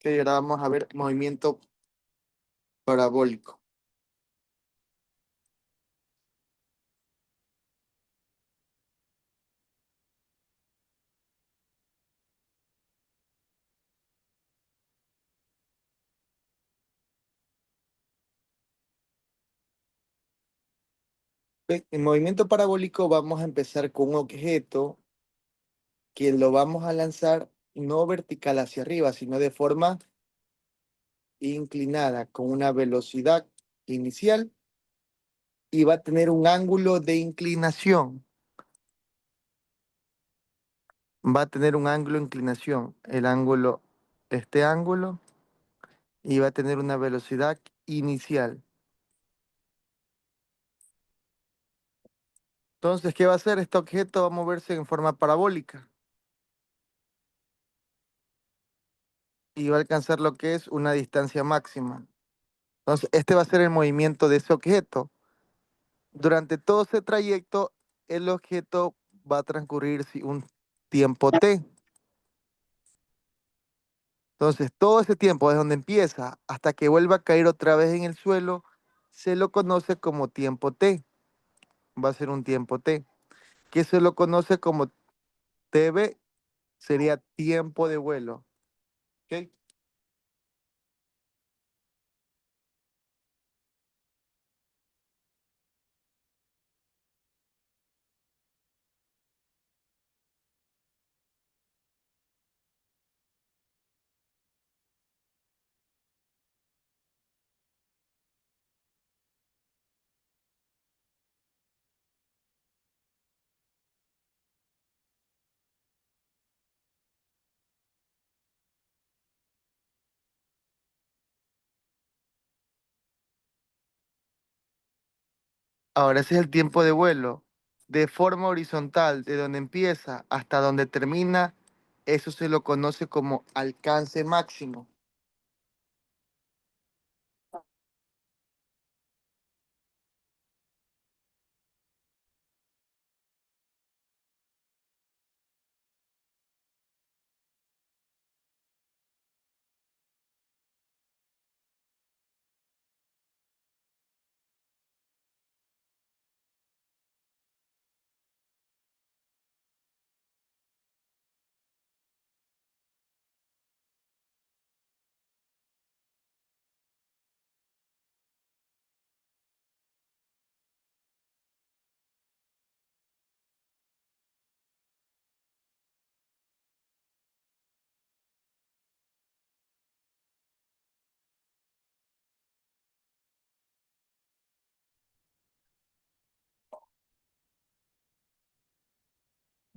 Que ahora vamos a ver movimiento parabólico. En movimiento parabólico vamos a empezar con un objeto que lo vamos a lanzar no vertical hacia arriba, sino de forma inclinada, con una velocidad inicial y va a tener un ángulo de inclinación. Va a tener un ángulo de inclinación, este ángulo, y va a tener una velocidad inicial. Entonces, ¿qué va a hacer? Este objeto va a moverse en forma parabólica y va a alcanzar lo que es una distancia máxima. Entonces, este va a ser el movimiento de ese objeto. Durante todo ese trayecto, el objeto va a transcurrir un tiempo t. Entonces, todo ese tiempo, desde donde empieza hasta que vuelva a caer otra vez en el suelo, se lo conoce como tiempo t. Va a ser un tiempo t, que se lo conoce como tb, sería tiempo de vuelo. ¿Ok? Ahora, ese es el tiempo de vuelo. De forma horizontal, de donde empieza hasta donde termina, eso se lo conoce como alcance máximo.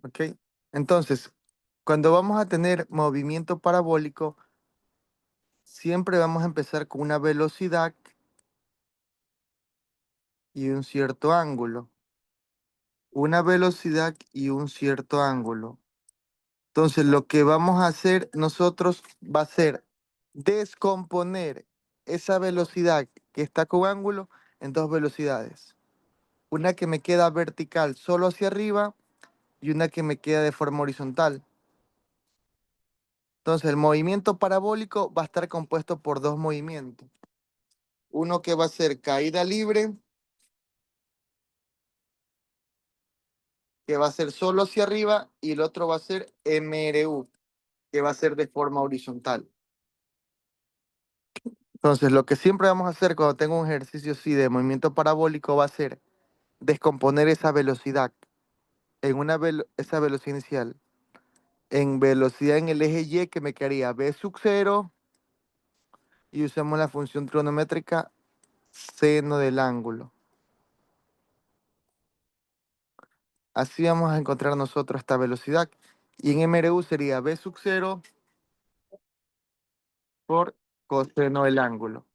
¿Ok? Entonces, cuando vamos a tener movimiento parabólico, siempre vamos a empezar con una velocidad y un cierto ángulo. Una velocidad y un cierto ángulo. Entonces, lo que vamos a hacer nosotros va a ser descomponer esa velocidad que está con ángulo en dos velocidades. Una que me queda vertical solo hacia arriba y una que me queda de forma horizontal. Entonces, el movimiento parabólico va a estar compuesto por dos movimientos. Uno que va a ser caída libre, que va a ser solo hacia arriba, y el otro va a ser MRU, que va a ser de forma horizontal. Entonces, lo que siempre vamos a hacer cuando tengo un ejercicio así de movimiento parabólico va a ser descomponer esa velocidad esa velocidad inicial en velocidad en el eje Y, que me quedaría v sub 0, y usamos la función trigonométrica seno del ángulo. Así vamos a encontrar nosotros esta velocidad. Y en MRU sería v sub 0 por coseno del ángulo.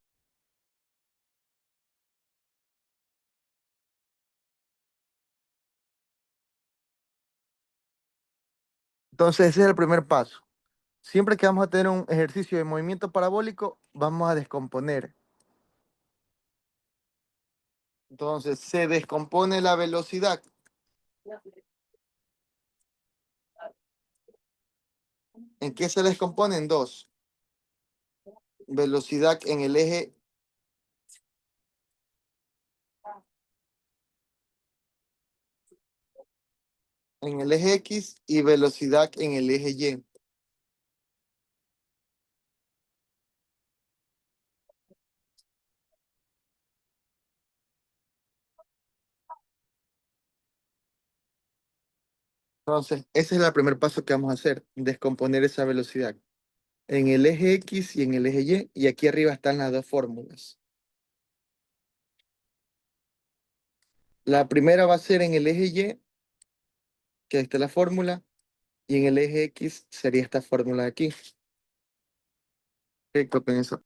Entonces, ese es el primer paso. Siempre que vamos a tener un ejercicio de movimiento parabólico, vamos a descomponer. Entonces, se descompone la velocidad. ¿En qué se descompone? En dos. velocidad en el eje X y velocidad en el eje Y. Entonces, ese es el primer paso que vamos a hacer, descomponer esa velocidad en el eje X y en el eje Y, y aquí arriba están las dos fórmulas. La primera va a ser en el eje Y, que está la fórmula, y en el eje X sería esta fórmula de aquí. Perfecto, con eso.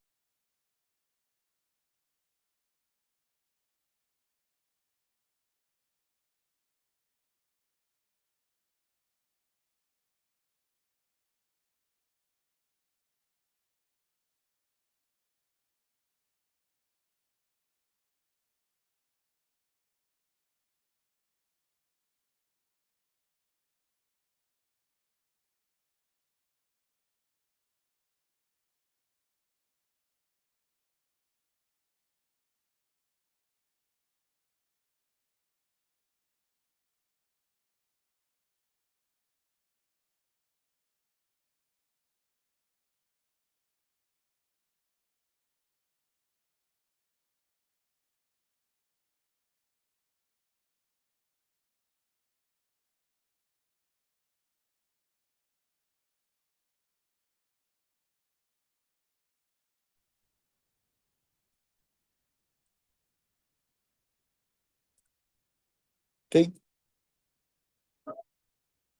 Ok,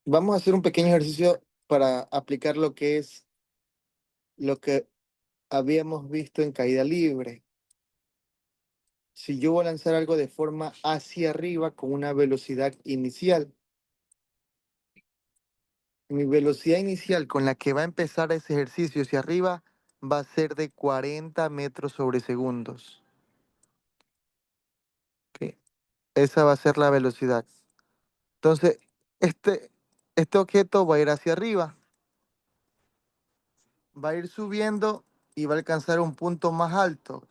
vamos a hacer un pequeño ejercicio para aplicar lo que es lo que habíamos visto en caída libre. Si yo voy a lanzar algo de forma hacia arriba con una velocidad inicial, mi velocidad inicial con la que va a empezar ese ejercicio hacia arriba va a ser de 40 metros sobre segundos. ¿Ok? Esa va a ser la velocidad. Entonces, este, este objeto va a ir hacia arriba, va a ir subiendo y va a alcanzar un punto más alto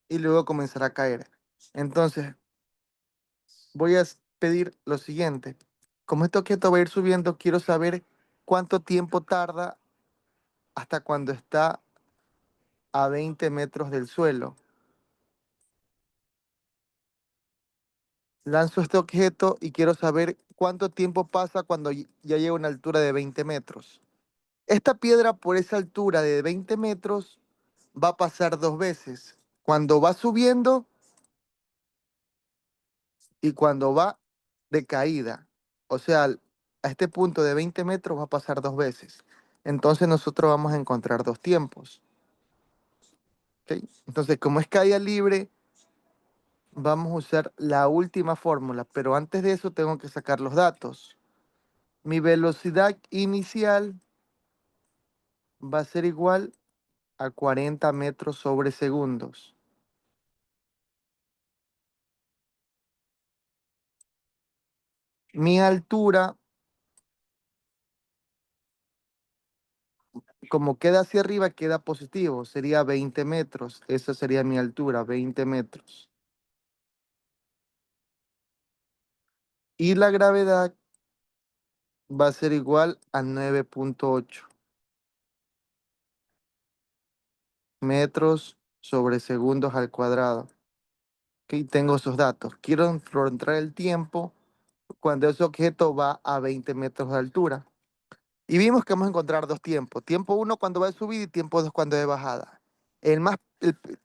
y luego comenzará a caer. Entonces, voy a pedir lo siguiente. Como este objeto va a ir subiendo, quiero saber cuánto tiempo tarda hasta cuando está a 20 metros del suelo. Lanzo este objeto y quiero saber cuánto tiempo pasa cuando ya llega a una altura de 20 metros. Esta piedra por esa altura de 20 metros va a pasar dos veces. Cuando va subiendo y cuando va de caída. O sea, a este punto de 20 metros va a pasar dos veces. Entonces nosotros vamos a encontrar dos tiempos. ¿Ok? Entonces, como es caída libre, vamos a usar la última fórmula, pero antes de eso tengo que sacar los datos. Mi velocidad inicial va a ser igual a 40 metros sobre segundos. Mi altura, como queda hacia arriba, queda positivo, sería 20 metros. Esa sería mi altura, 20 metros. Y la gravedad va a ser igual a 9,8 metros sobre segundos al cuadrado. Ok, tengo esos datos. Quiero encontrar el tiempo cuando ese objeto va a 20 metros de altura. Y vimos que vamos a encontrar dos tiempos. Tiempo uno cuando va de subida y tiempo dos cuando de bajada. El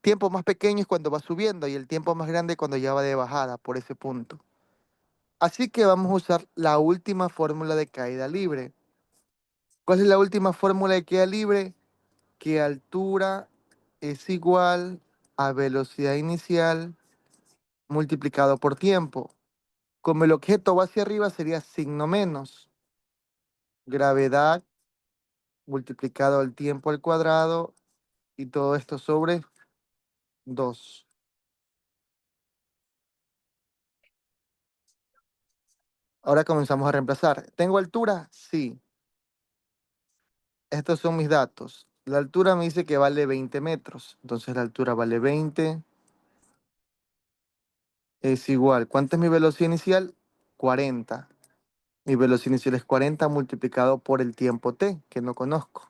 tiempo más pequeño es cuando va subiendo y el tiempo más grande cuando ya va de bajada por ese punto. Así que vamos a usar la última fórmula de caída libre. ¿Cuál es la última fórmula de caída libre? Que altura es igual a velocidad inicial multiplicado por tiempo. Como el objeto va hacia arriba sería signo menos. Gravedad multiplicado el tiempo al cuadrado y todo esto sobre 2. Ahora comenzamos a reemplazar. ¿Tengo altura? Sí. estos son mis datos. La altura me dice que vale 20 metros. Entonces la altura vale 20, es igual. ¿Cuánta es mi velocidad inicial? 40. Mi velocidad inicial es 40 multiplicado por el tiempo t, que no conozco.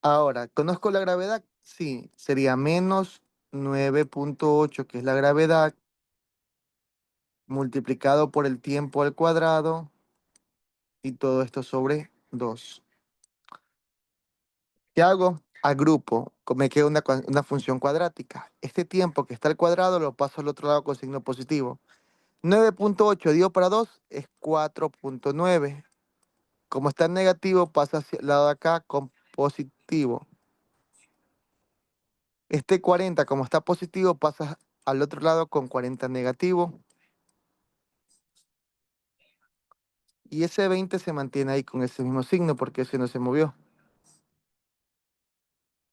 Ahora, ¿conozco la gravedad? Sí, sería menos 9,8, que es la gravedad, multiplicado por el tiempo al cuadrado, y todo esto sobre 2. ¿Qué hago? Agrupo, me queda una función cuadrática. Este tiempo que está al cuadrado lo paso al otro lado con signo positivo. 9,8 dividido para 2 es 4,9. Como está en negativo, pasa hacia el lado de acá con positivo. Este 40, como está positivo, pasa al otro lado con 40 negativo. Y ese 20 se mantiene ahí con ese mismo signo porque ese no se movió.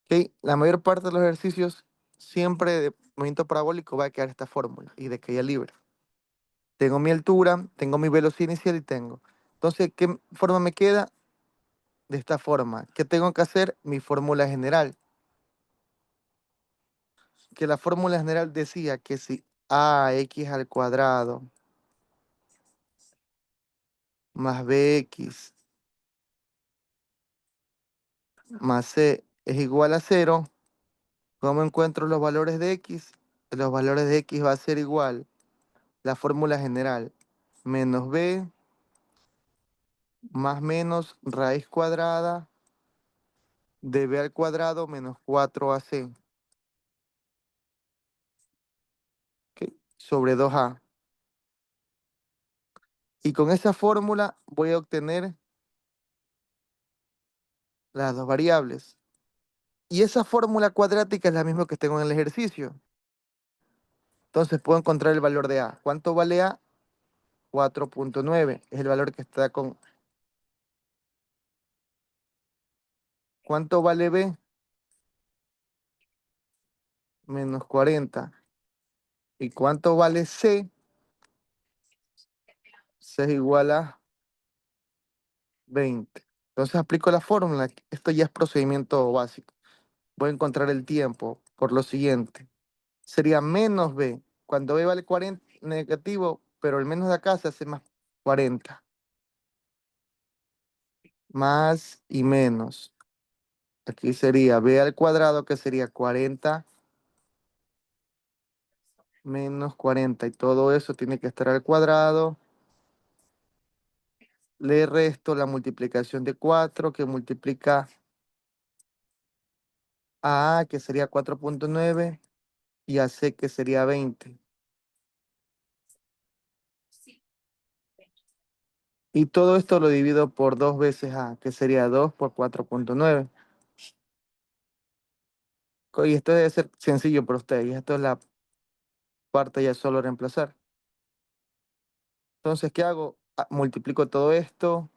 ¿Ok? La mayor parte de los ejercicios, siempre de movimiento parabólico, va a quedar esta fórmula y de caída libre. Tengo mi altura, tengo mi velocidad inicial y tengo. Entonces, ¿qué forma me queda? De esta forma. ¿Qué tengo que hacer? Mi fórmula general. Que la fórmula general decía que si ax al cuadrado más bx más c es igual a cero, ¿cómo encuentro los valores de x? Los valores de x va a ser igual, la fórmula general, menos b más menos raíz cuadrada de b al cuadrado menos 4ac, ¿ok? Sobre 2a. Y con esa fórmula voy a obtener las dos variables. Y esa fórmula cuadrática es la misma que tengo en el ejercicio. Entonces puedo encontrar el valor de a. ¿Cuánto vale a? 4,9. Es el valor que está con... ¿Cuánto vale b? Menos 40. ¿Y cuánto vale c? C es igual a 20. Entonces aplico la fórmula. Esto ya es procedimiento básico. Voy a encontrar el tiempo por lo siguiente. Sería menos b. Cuando b vale 40 negativo, pero el menos de acá se hace más 40. Más y menos. Aquí sería b al cuadrado, que sería 40 menos 40. Y todo eso tiene que estar al cuadrado. Le resto la multiplicación de 4, que multiplica a, que sería 4,9, y a c, que sería 20. Y todo esto lo divido por 2 veces a, que sería 2 por 4,9. Y esto debe ser sencillo para ustedes. Y esto es la parte ya solo reemplazar. Entonces, ¿qué hago? Multiplico todo esto,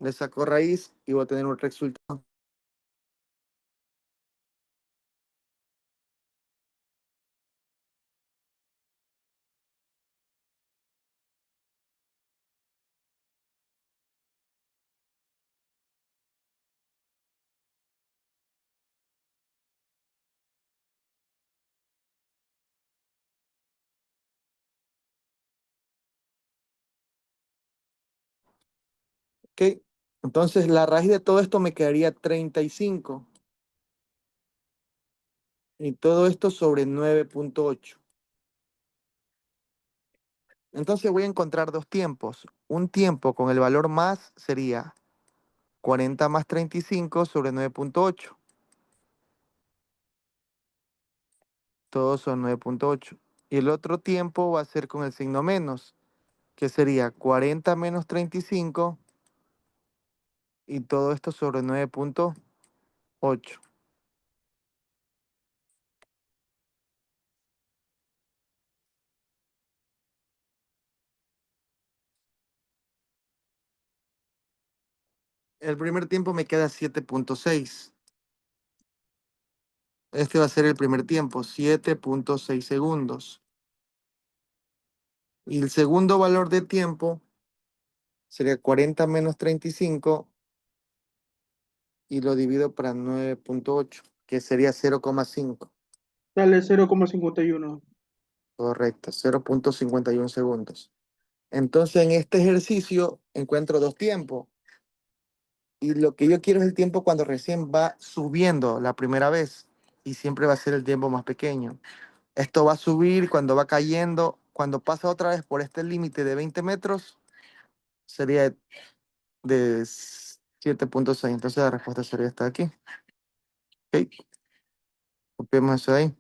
le saco raíz y voy a tener un resultado. ¿Ok? Entonces, la raíz de todo esto me quedaría 35. Y todo esto sobre 9,8. Entonces voy a encontrar dos tiempos. Un tiempo con el valor más sería 40 más 35 sobre 9,8. Todos son 9,8. Y el otro tiempo va a ser con el signo menos, que sería 40 menos 35 y todo esto sobre 9,8. El primer tiempo me queda 7,6. Este va a ser el primer tiempo, 7,6 segundos. Y el segundo valor de tiempo sería 40 menos 35 y lo divido para 9.8, que sería 0,5. Dale 0,51. Correcto, 0.51 segundos. Entonces, en este ejercicio encuentro dos tiempos. Y lo que yo quiero es el tiempo cuando recién va subiendo la primera vez. Y siempre va a ser el tiempo más pequeño. Esto va a subir cuando va cayendo. Cuando pasa otra vez por este límite de 20 metros, sería de 7.6. Entonces la respuesta sería esta de aquí. Ok, copiemos eso ahí.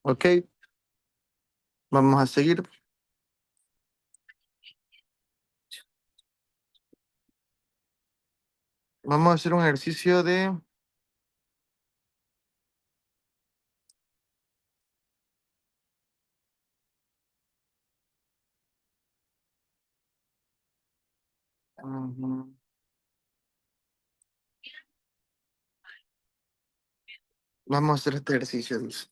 Ok, vamos a seguir. Vamos a hacer un ejercicio de... Ujú. Vamos a hacer este ejercicio, dice.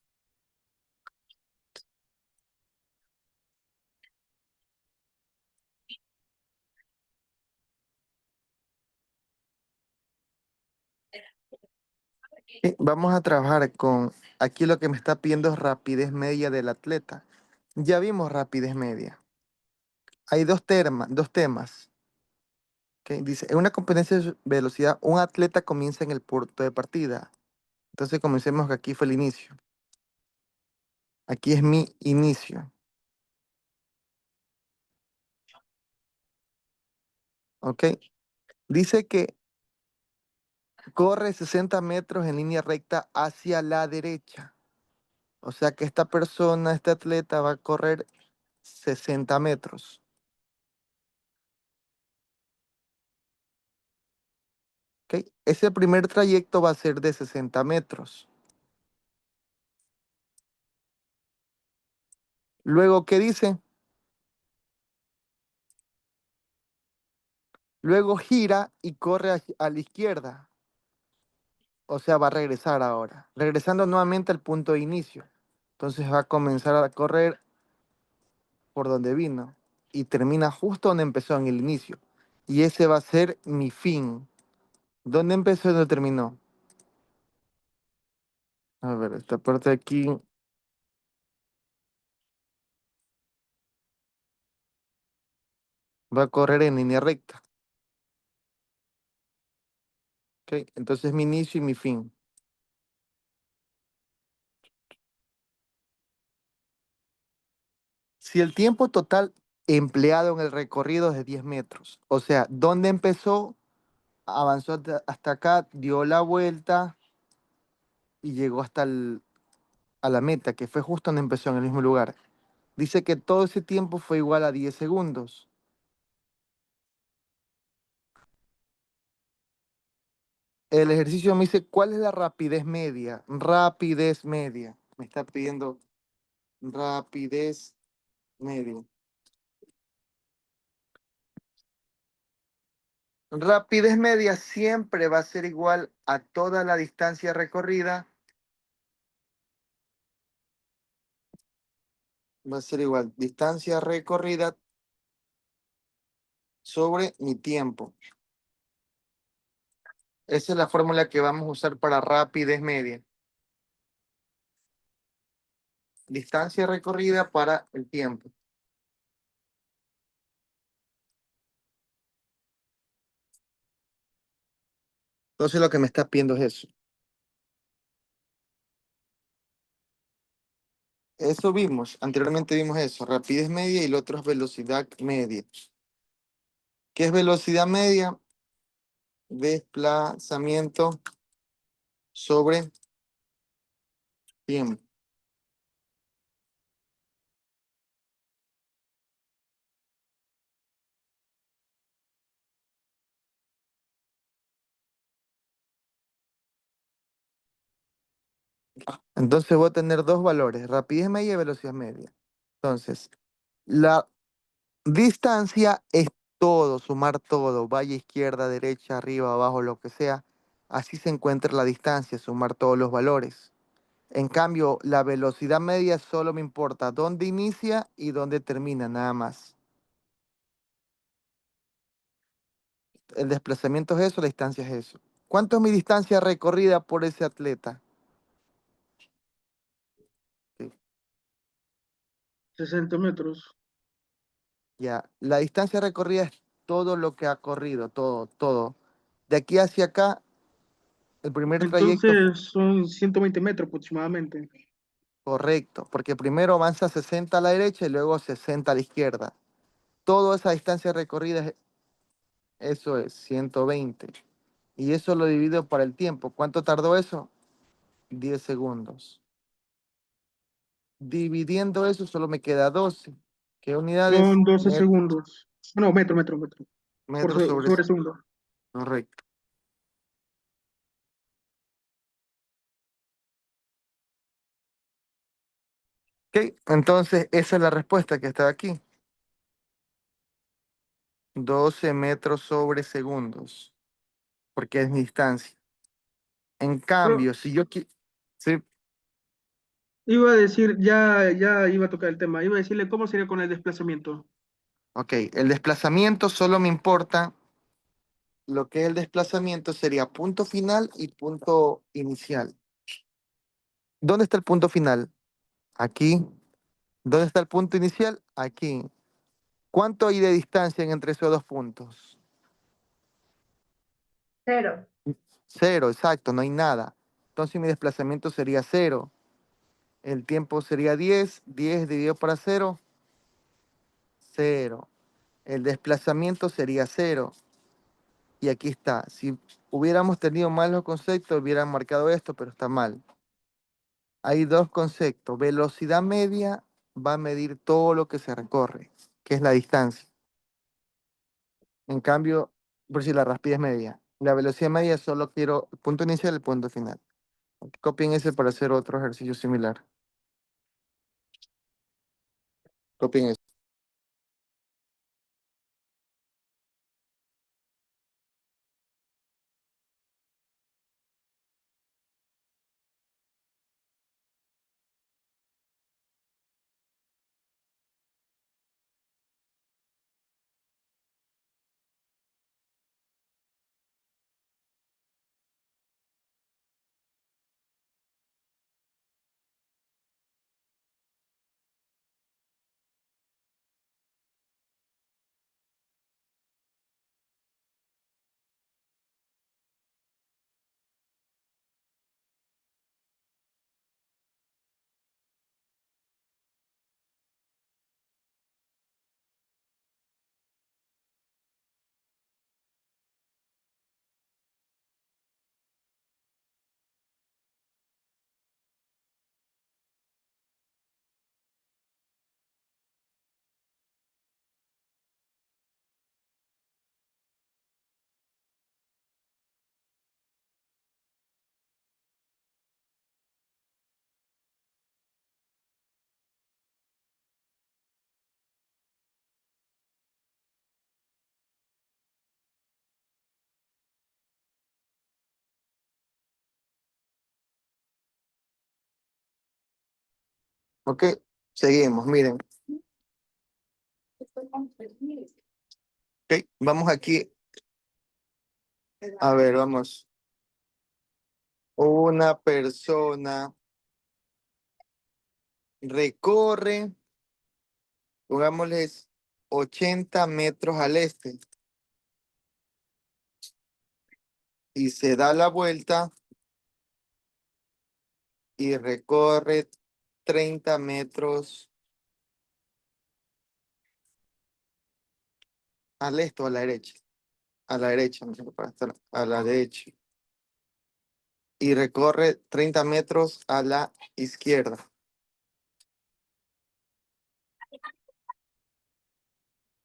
Vamos a trabajar con... Aquí lo que me está pidiendo es rapidez media del atleta. Ya vimos rapidez media. Hay dos temas. ¿Ok? Dice, en una competencia de velocidad, un atleta comienza en el punto de partida. Entonces comencemos que aquí fue el inicio. Aquí es mi inicio. ¿Ok? Dice que corre 60 metros en línea recta hacia la derecha. O sea que esta persona, este atleta va a correr 60 metros. ¿Ok? Ese primer trayecto va a ser de 60 metros. Luego, ¿qué dice? Luego gira y corre a la izquierda. O sea, va a regresar ahora. Regresando nuevamente al punto de inicio. Entonces va a comenzar a correr por donde vino. Y termina justo donde empezó en el inicio. Y ese va a ser mi fin. ¿Dónde empezó y dónde terminó? A ver, esta parte de aquí va a correr en línea recta. ¿Ok? Entonces mi inicio y mi fin. Si el tiempo total empleado en el recorrido es de 10 metros, o sea, ¿dónde empezó? Avanzó hasta acá, dio la vuelta y llegó hasta a la meta, que fue justo donde empezó, en el mismo lugar. Dice que todo ese tiempo fue igual a 10 segundos. El ejercicio me dice, ¿cuál es la rapidez media? Rapidez media. Me está pidiendo rapidez media. Rapidez media siempre va a ser igual a toda la distancia recorrida. Va a ser igual, distancia recorrida sobre mi tiempo. Esa es la fórmula que vamos a usar para rapidez media. Distancia recorrida para el tiempo. Entonces lo que me está pidiendo es eso. Eso vimos, anteriormente vimos eso, rapidez media y lo otro es velocidad media. ¿Qué es velocidad media? Desplazamiento sobre tiempo. Entonces voy a tener dos valores, rapidez media y velocidad media. Entonces, la distancia es todo, sumar todo, vaya izquierda, derecha, arriba, abajo, lo que sea. Así se encuentra la distancia, sumar todos los valores. En cambio, la velocidad media solo me importa dónde inicia y dónde termina, nada más. El desplazamiento es eso, la distancia es eso. ¿Cuánto es mi distancia recorrida por ese atleta? Sí, 60 metros. ya, la distancia recorrida es todo lo que ha corrido, todo, todo. De aquí hacia acá, el primer trayecto Entonces son 120 metros aproximadamente. correcto, porque primero avanza 60 a la derecha y luego 60 a la izquierda. Toda esa distancia recorrida, eso es 120. Y eso lo divido para el tiempo. ¿Cuánto tardó eso? 10 segundos. Dividiendo eso solo me queda 12. ¿Qué unidades? Son 12 segundos. No, metro. Metros sobre Sobre segundo. correcto. Ok, entonces esa es la respuesta que está aquí. 12 metros sobre segundos, porque es mi distancia. En Pero cambio, si yo quiero... Sí, iba a decir, ya iba a tocar el tema. Iba a decirle cómo sería con el desplazamiento. ok, el desplazamiento solo me importa, lo que es el desplazamiento sería punto final y punto inicial. ¿Dónde está el punto final? Aquí. ¿Dónde está el punto inicial? Aquí. ¿Cuánto hay de distancia entre esos dos puntos? Cero. Cero, exacto, no hay nada. Entonces mi desplazamiento sería cero. El tiempo sería 10. 10 dividido para cero, cero. El desplazamiento sería cero. Y aquí está. Si hubiéramos tenido mal los conceptos, hubieran marcado esto, pero está mal. Hay dos conceptos. Velocidad media va a medir todo lo que se recorre, que es la distancia. En cambio, por si la rapidez media. La velocidad media solo quiero el punto inicial y el punto final. Copien ese para hacer otro ejercicio similar. Copien ese. Ok, seguimos, miren. Ok, vamos aquí. A ver, vamos. Una persona recorre, pongámosles 80 metros al este y se da la vuelta y recorre 30 metros al este o a la derecha. A la derecha, no sé, para estar a la derecha. Y recorre 30 metros a la izquierda.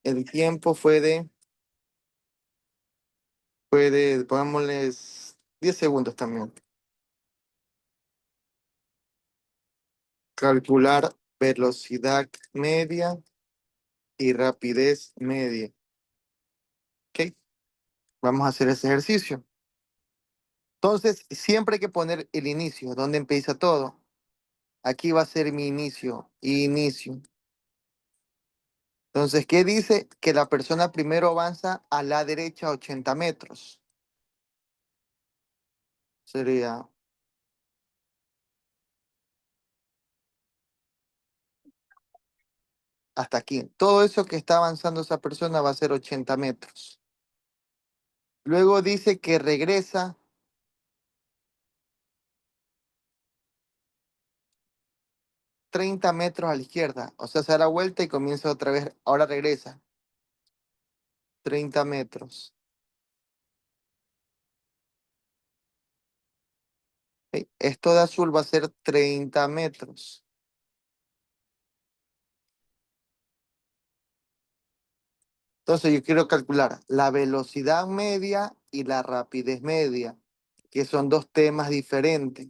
El tiempo pongámosles 10 segundos también. Calcular velocidad media y rapidez media. ¿Ok? Vamos a hacer ese ejercicio. Entonces, siempre hay que poner el inicio, donde empieza todo. Aquí va a ser mi inicio, inicio. Entonces, ¿qué dice? Que la persona primero avanza a la derecha 80 metros. Sería hasta aquí. Todo eso que está avanzando esa persona va a ser 80 metros. Luego dice que regresa 30 metros a la izquierda. O sea, se da la vuelta y comienza otra vez. Ahora regresa 30 metros. ¿Ok? Esto de azul va a ser 30 metros. Entonces yo quiero calcular la velocidad media y la rapidez media, que son dos temas diferentes.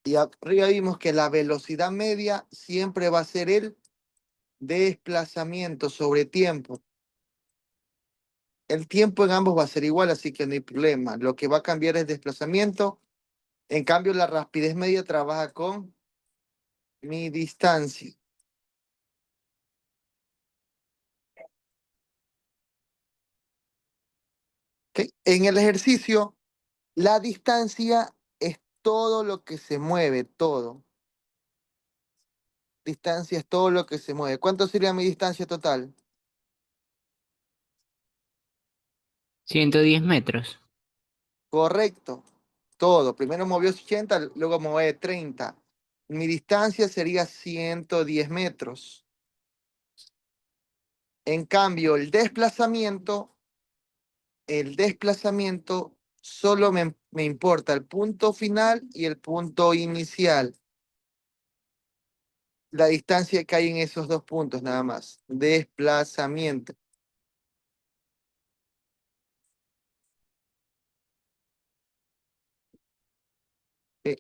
Y arriba vimos que la velocidad media siempre va a ser el desplazamiento sobre tiempo. El tiempo en ambos va a ser igual, así que no hay problema. Lo que va a cambiar es desplazamiento. En cambio, la rapidez media trabaja con mi distancia. ¿Ok? En el ejercicio, la distancia es todo lo que se mueve, todo. Distancia es todo lo que se mueve. ¿Cuánto sería mi distancia total? 110 metros. Correcto. Todo. Primero movió 80, luego mueve 30. Mi distancia sería 110 metros. En cambio, el desplazamiento solo me importa el punto final y el punto inicial. La distancia que hay en esos dos puntos nada más. Desplazamiento. eh,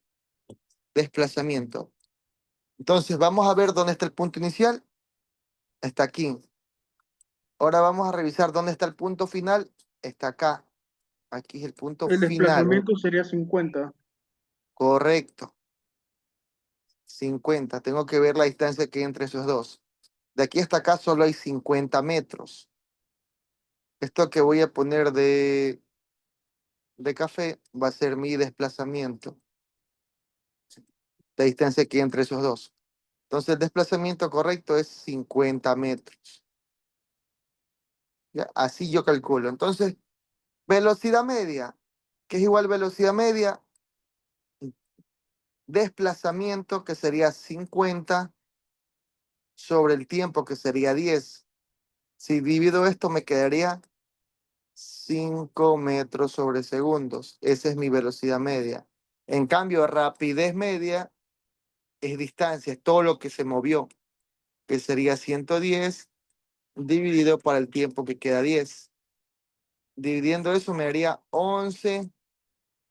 Desplazamiento. Entonces, vamos a ver dónde está el punto inicial. Está aquí. Ahora vamos a revisar dónde está el punto final. Está acá. Aquí es el punto El final. desplazamiento sería 50. Correcto. 50. Tengo que ver la distancia que hay entre esos dos. De aquí hasta acá solo hay 50 metros. Esto que voy a poner de café va a ser mi desplazamiento. La distancia que hay entre esos dos. Entonces el desplazamiento correcto es 50 metros. ¿Ya? Así yo calculo. Entonces, velocidad media, que es igual velocidad media, desplazamiento, que sería 50 sobre el tiempo, que sería 10. Si divido esto, me quedaría 5 metros sobre segundos. Esa es mi velocidad media. En cambio, rapidez media es distancia, es todo lo que se movió, que sería 110 dividido por el tiempo que queda 10. Dividiendo eso me daría 11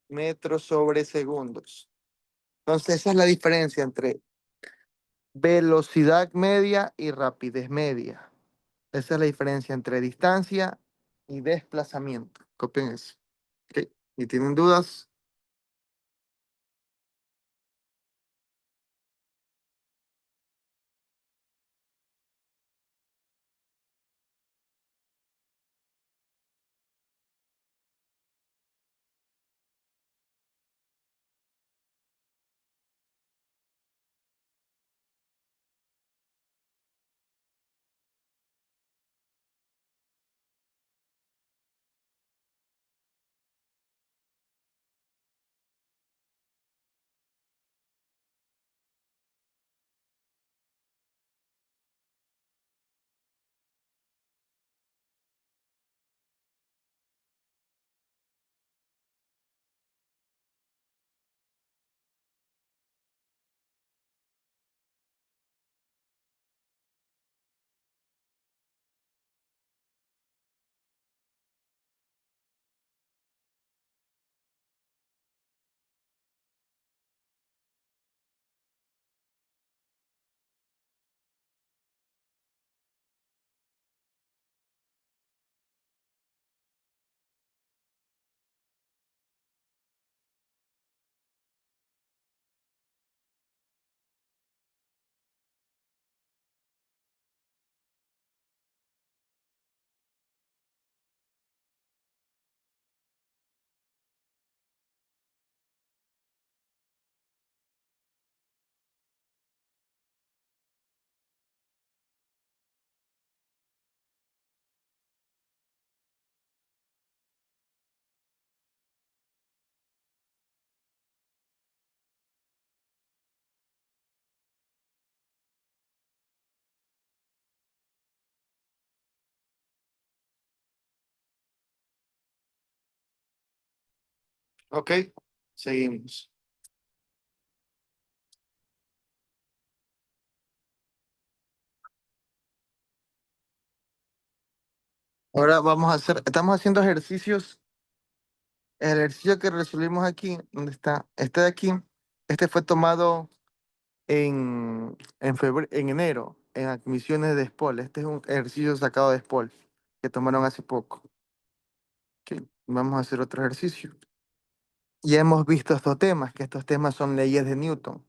metros sobre segundos. Entonces, esa es la diferencia entre velocidad media y rapidez media. Esa es la diferencia entre distancia y desplazamiento. Copien eso. ¿Ok? ¿Y tienen dudas? Ok, seguimos. Ahora vamos a hacer, estamos haciendo ejercicios. El ejercicio que resolvimos aquí, ¿dónde está? Este de aquí, este fue tomado en enero, en admisiones de SPOL. Este es un ejercicio sacado de SPOL que tomaron hace poco. Ok, vamos a hacer otro ejercicio. Ya hemos visto estos temas, que estos temas son leyes de Newton.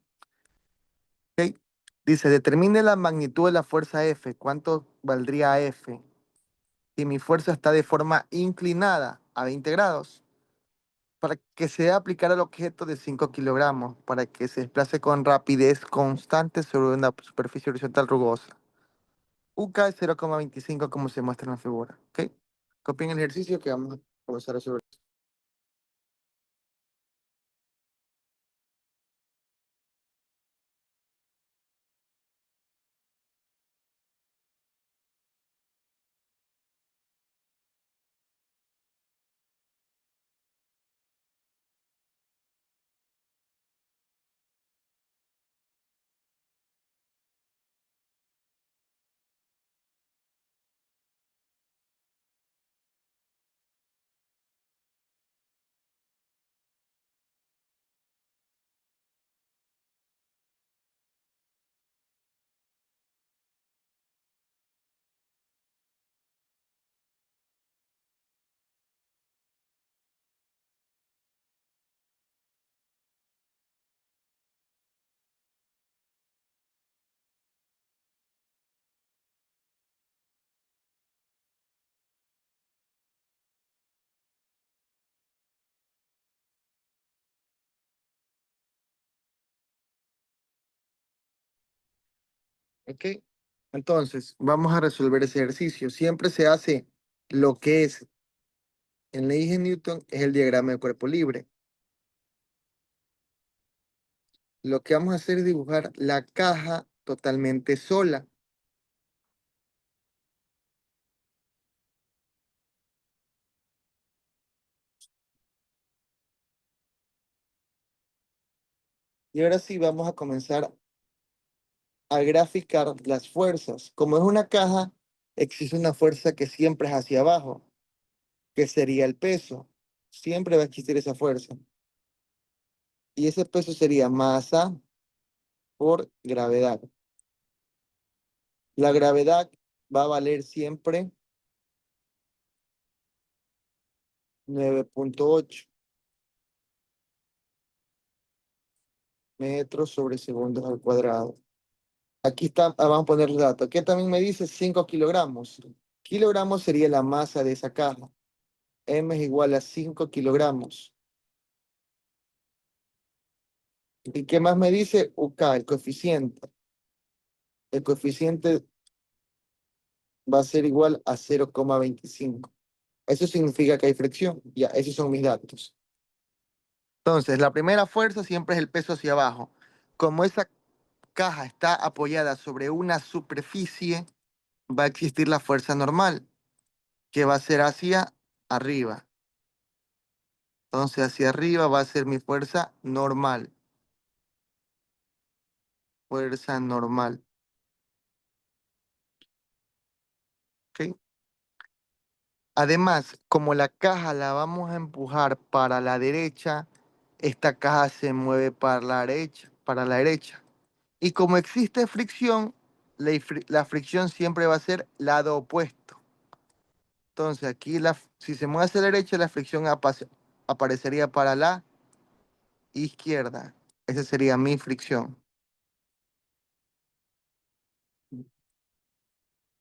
Ok, dice, determine la magnitud de la fuerza F. ¿Cuánto valdría F? Si mi fuerza está de forma inclinada a 20 grados, para que se deba aplicar al objeto de 5 kilogramos, para que se desplace con rapidez constante sobre una superficie horizontal rugosa. UK es 0,25 como se muestra en la figura. ¿Ok? Copien el ejercicio que vamos a comenzar a resolver. ¿Ok? Entonces, vamos a resolver ese ejercicio. Siempre se hace lo que es en leyes de Newton, es el diagrama de cuerpo libre. Lo que vamos a hacer es dibujar la caja totalmente sola. Y ahora sí vamos a comenzar a graficar las fuerzas. Como es una caja, existe una fuerza que siempre es hacia abajo, que sería el peso. Siempre va a existir esa fuerza. Y ese peso sería masa por gravedad. La gravedad va a valer siempre 9,8 metros sobre segundos al cuadrado. Aquí está, vamos a poner el dato. Aquí también me dice 5 kilogramos. Kilogramos sería la masa de esa caja. M es igual a 5 kilogramos. ¿Y qué más me dice? UK, el coeficiente. El coeficiente va a ser igual a 0,25. Eso significa que hay fricción. Ya, esos son mis datos. Entonces, la primera fuerza siempre es el peso hacia abajo. Como esa caja está apoyada sobre una superficie, va a existir la fuerza normal, que va a ser hacia arriba. Entonces, hacia arriba va a ser mi fuerza normal. Fuerza normal. ¿Ok? Además, como la caja la vamos a empujar para la derecha, esta caja se mueve para la derecha, para la derecha. Y como existe fricción, la fricción siempre va a ser lado opuesto. Entonces, aquí si se mueve hacia la derecha, la fricción aparecería para la izquierda. Esa sería mi fricción.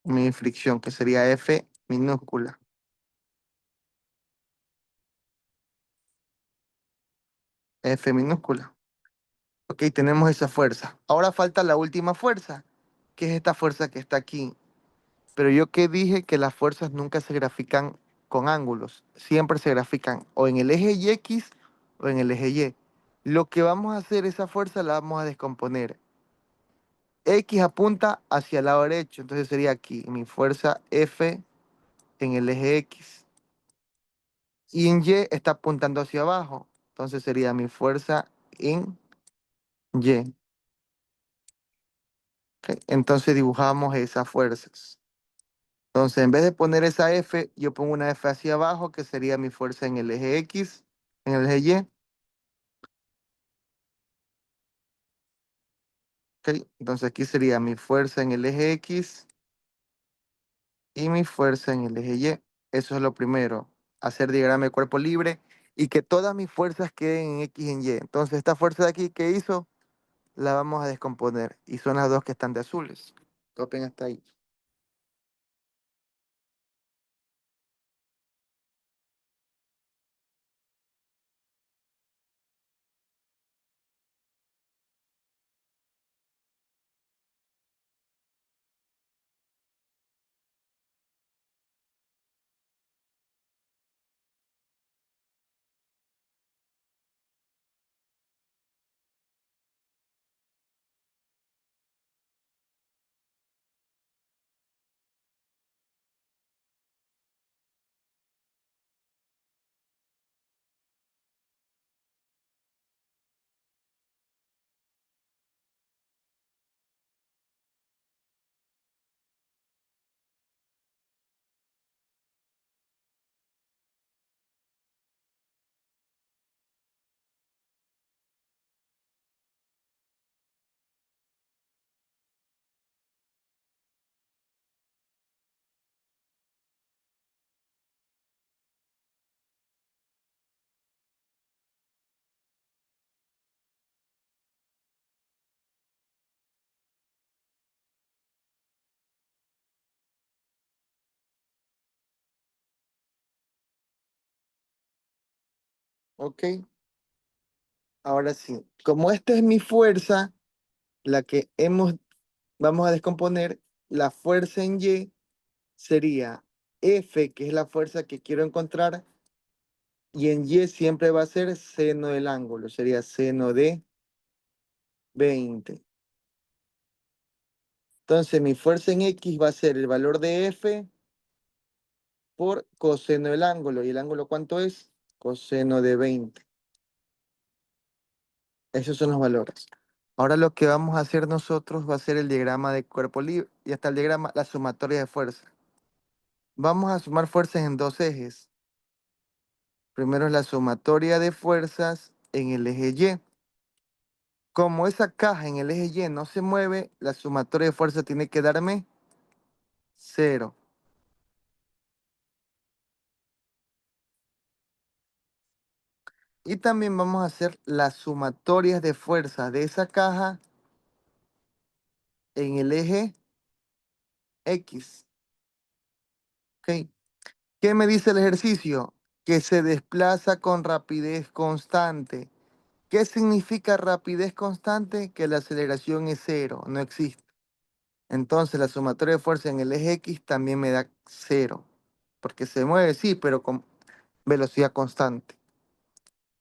Mi fricción, que sería F minúscula. F minúscula. Ok, tenemos esa fuerza. Ahora falta la última fuerza, que es esta fuerza que está aquí. Pero yo que dije que las fuerzas nunca se grafican con ángulos, siempre se grafican o en el eje Y X o en el eje Y. Lo que vamos a hacer, esa fuerza la vamos a descomponer. X apunta hacia el lado derecho, entonces sería aquí mi fuerza F en el eje X. Y en Y está apuntando hacia abajo, Entonces sería mi fuerza en Y. ¿Ok? Entonces dibujamos esas fuerzas. Entonces, en vez de poner esa F, yo pongo una F hacia abajo, que sería mi fuerza en el eje X, en el eje Y. ¿Ok? Entonces aquí sería mi fuerza en el eje X y mi fuerza en el eje Y. Eso es lo primero, hacer diagrama de cuerpo libre y que todas mis fuerzas queden en X y en Y. Entonces, esta fuerza de aquí que hizo, la vamos a descomponer. Y son las dos que están de azules. Copien hasta ahí. Ok, ahora sí. Como esta es mi fuerza, la que vamos a descomponer, la fuerza en Y sería F, que es la fuerza que quiero encontrar, y en Y siempre va a ser seno del ángulo, sería seno de 20. Entonces mi fuerza en X va a ser el valor de F por coseno del ángulo. ¿Y el ángulo cuánto es? Coseno de 20. Esos son los valores. Ahora lo que vamos a hacer nosotros va a ser el diagrama de cuerpo libre. Y hasta el diagrama, la sumatoria de fuerza. Vamos a sumar fuerzas en dos ejes. Primero es la sumatoria de fuerzas en el eje Y. Como esa caja en el eje Y no se mueve, la sumatoria de fuerza tiene que darme cero. Y también vamos a hacer las sumatorias de fuerzas de esa caja en el eje X. ¿Ok? ¿Qué me dice el ejercicio? Que se desplaza con rapidez constante. ¿Qué significa rapidez constante? Que la aceleración es cero, no existe. Entonces la sumatoria de fuerza en el eje X también me da cero. Porque se mueve, sí, pero con velocidad constante.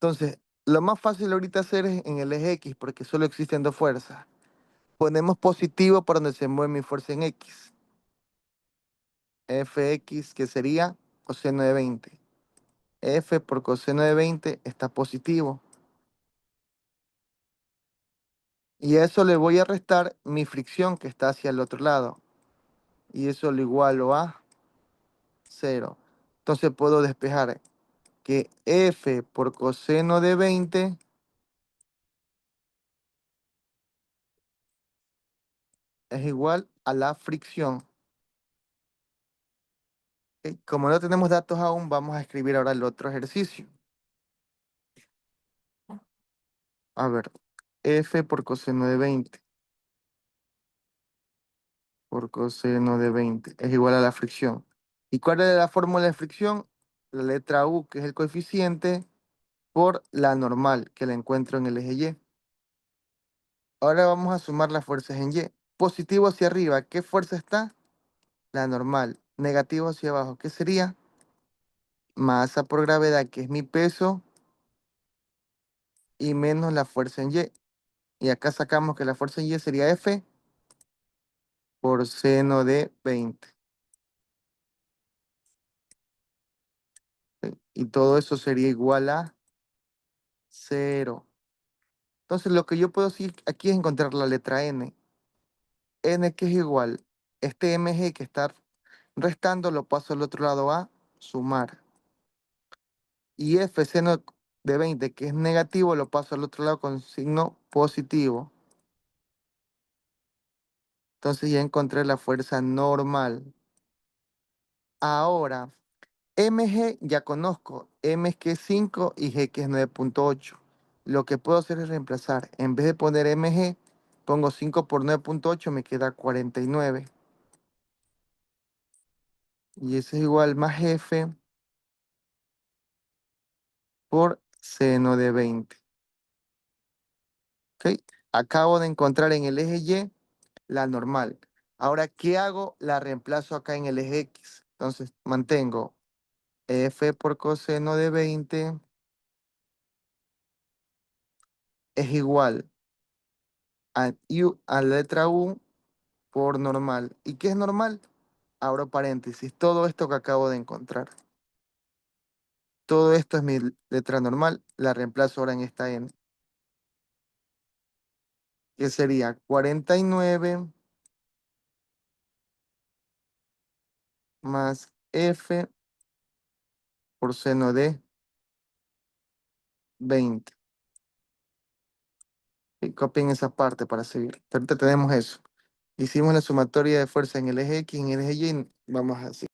Entonces, lo más fácil ahorita hacer es en el eje X, porque solo existen dos fuerzas. Ponemos positivo por donde se mueve mi fuerza en X. Fx, que sería coseno de 20. F por coseno de 20 está positivo. Y a eso le voy a restar mi fricción que está hacia el otro lado. Y eso lo igualo a cero. Entonces puedo despejar que F por coseno de 20 es igual a la fricción. ¿Ok? Como no tenemos datos aún, vamos a escribir ahora el otro ejercicio. A ver, F por coseno de 20 por coseno de 20 es igual a la fricción. ¿Y cuál es la fórmula de fricción? La letra U, que es el coeficiente, por la normal, que la encuentro en el eje Y. Ahora vamos a sumar las fuerzas en Y. Positivo hacia arriba, ¿qué fuerza está? La normal. Negativo hacia abajo, ¿qué sería? Masa por gravedad, que es mi peso, y menos la fuerza en Y. Y acá sacamos que la fuerza en Y sería F por seno de 20. ¿Ok? Y todo eso sería igual a cero. Entonces lo que yo puedo decir aquí es encontrar la letra n. N que es igual. Este mg que está restando lo paso al otro lado a sumar. Y f seno de 20 que es negativo lo paso al otro lado con signo positivo. Entonces ya encontré la fuerza normal. Ahora, mg ya conozco. M es que es 5 y g que es 9,8. Lo que puedo hacer es reemplazar. En vez de poner mg, pongo 5 por 9,8, me queda 49. Y eso es igual más f por seno de 20. ¿Ok? Acabo de encontrar en el eje Y la normal. Ahora, ¿qué hago? La reemplazo acá en el eje X. Entonces, mantengo f por coseno de 20 es igual a la letra U por normal. ¿Y qué es normal? Abro paréntesis. Todo esto que acabo de encontrar. Todo esto es mi letra normal. La reemplazo ahora en esta N. Que sería 49 más F por seno de 20. Y copien esa parte para seguir. Ahorita tenemos eso. Hicimos la sumatoria de fuerza en el eje X, en el eje Y. Vamos así.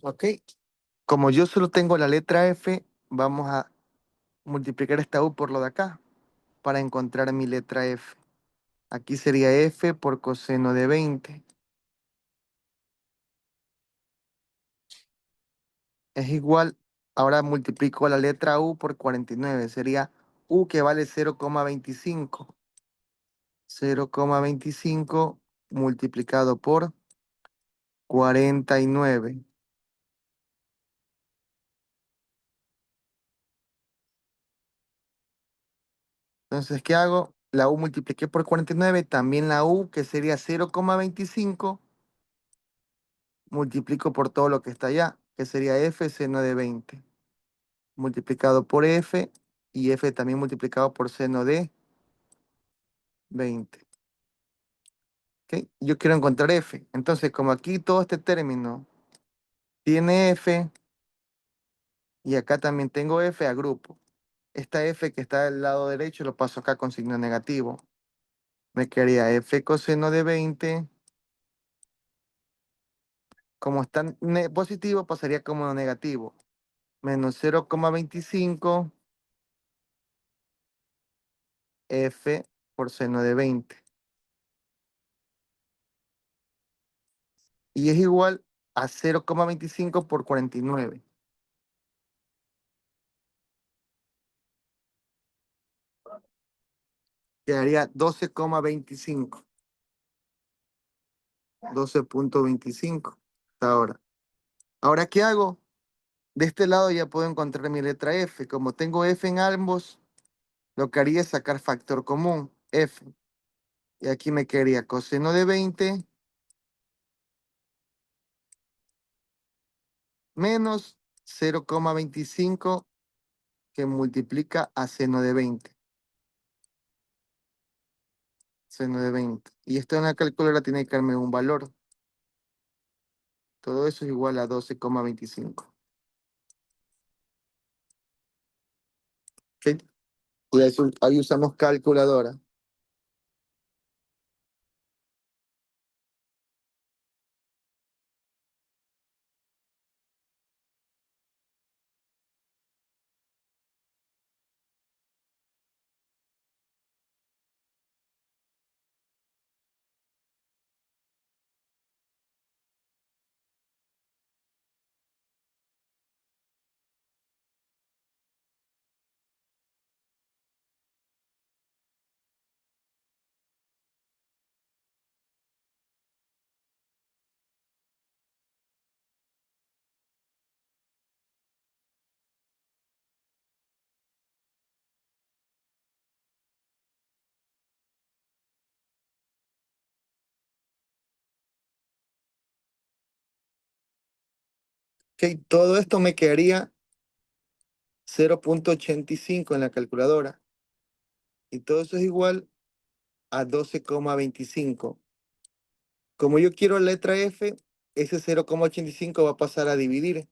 ¿Ok? Como yo solo tengo la letra F, vamos a multiplicar esta U por lo de acá para encontrar mi letra F. Aquí sería F por coseno de 20. Es igual, ahora multiplico la letra U por 49. Sería U que vale 0,25. 0,25 multiplicado por 49. Entonces, ¿qué hago? La U multipliqué por 49, también la U, que sería 0,25, multiplico por todo lo que está allá, que sería F seno de 20, multiplicado por F, y F también multiplicado por seno de 20. ¿Ok? Yo quiero encontrar F. Entonces, como aquí todo este término tiene F, y acá también tengo F, agrupo. Esta F que está del lado derecho lo paso acá con signo negativo. Me quedaría F coseno de 20. Como está positivo, pasaría como negativo. Menos 0,25 F por seno de 20. Y es igual a 0,25 por 49. Quedaría 12,25. 12,25 hasta ahora. Ahora, ¿qué hago? De este lado ya puedo encontrar mi letra F. Como tengo F en ambos, lo que haría es sacar factor común, F. Y aquí me quedaría coseno de 20 menos 0,25 que multiplica a seno de 20. Seno de 20. Y esto en la calculadora tiene que darme un valor. Todo eso es igual a 12,25. ¿Ok? Y ahí usamos calculadora. ¿Ok? Todo esto me quedaría 0,85 en la calculadora. Y todo eso es igual a 12,25. Como yo quiero letra F, ese 0,85 va a pasar a dividir.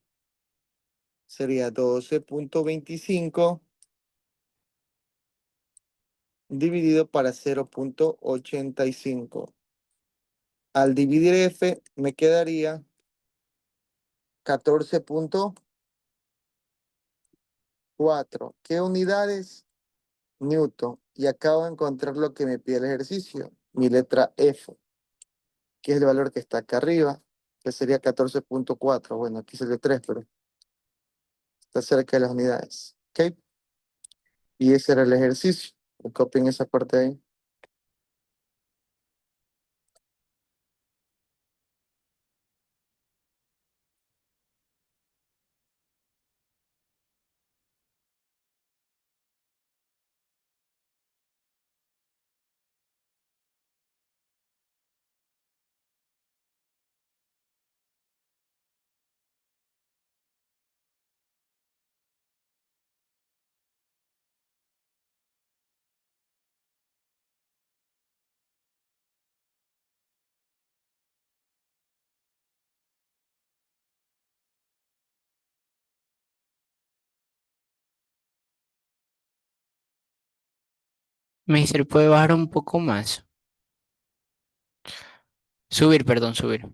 Sería 12,25 dividido para 0,85. Al dividir F me quedaría 14,4. ¿Qué unidades? Newton. Y acabo de encontrar lo que me pide el ejercicio, mi letra F, que es el valor que está acá arriba, que sería 14,4. Bueno, aquí sale 3, pero está cerca de las unidades. ¿Ok? Y ese era el ejercicio. Copien esa parte ahí. Mister, ¿puede bajar un poco más? Subir, perdón, subir.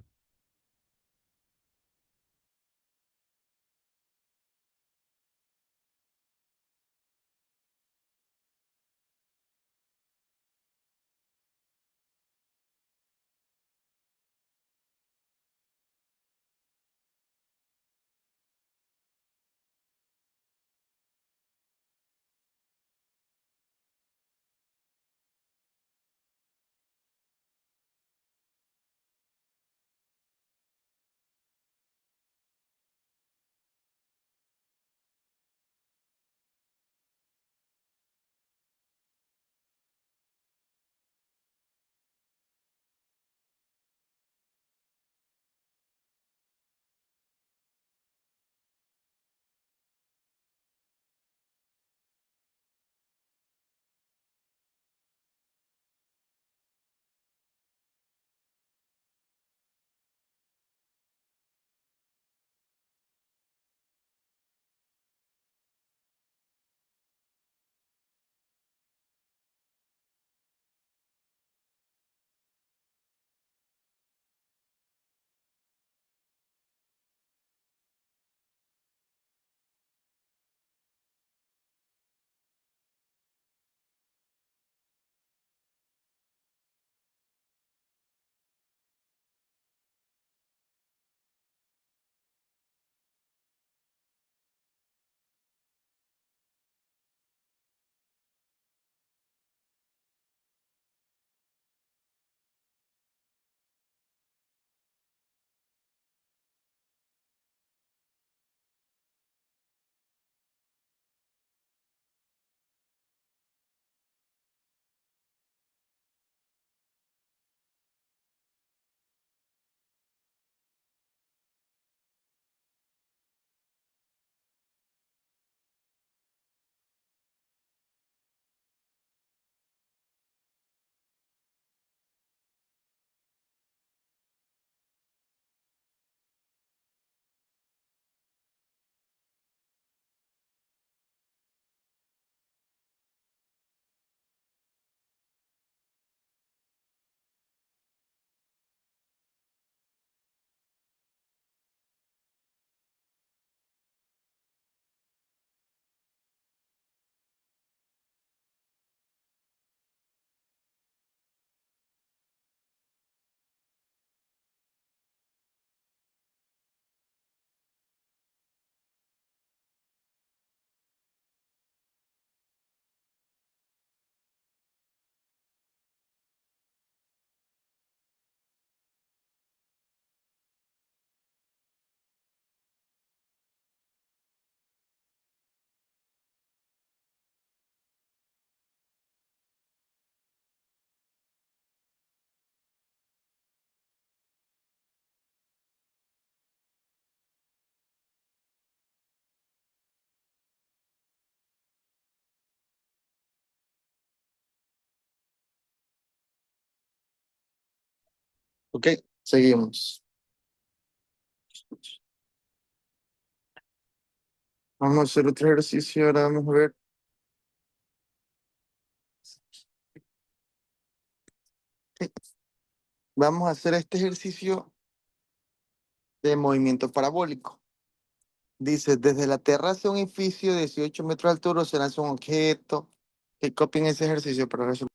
Ok, seguimos. Vamos a hacer otro ejercicio. Ahora vamos a ver. Ok, vamos a hacer este ejercicio de movimiento parabólico. Dice, desde la terraza de un edificio de 18 metros de altura se lanza un objeto. Que copien ese ejercicio para resolver.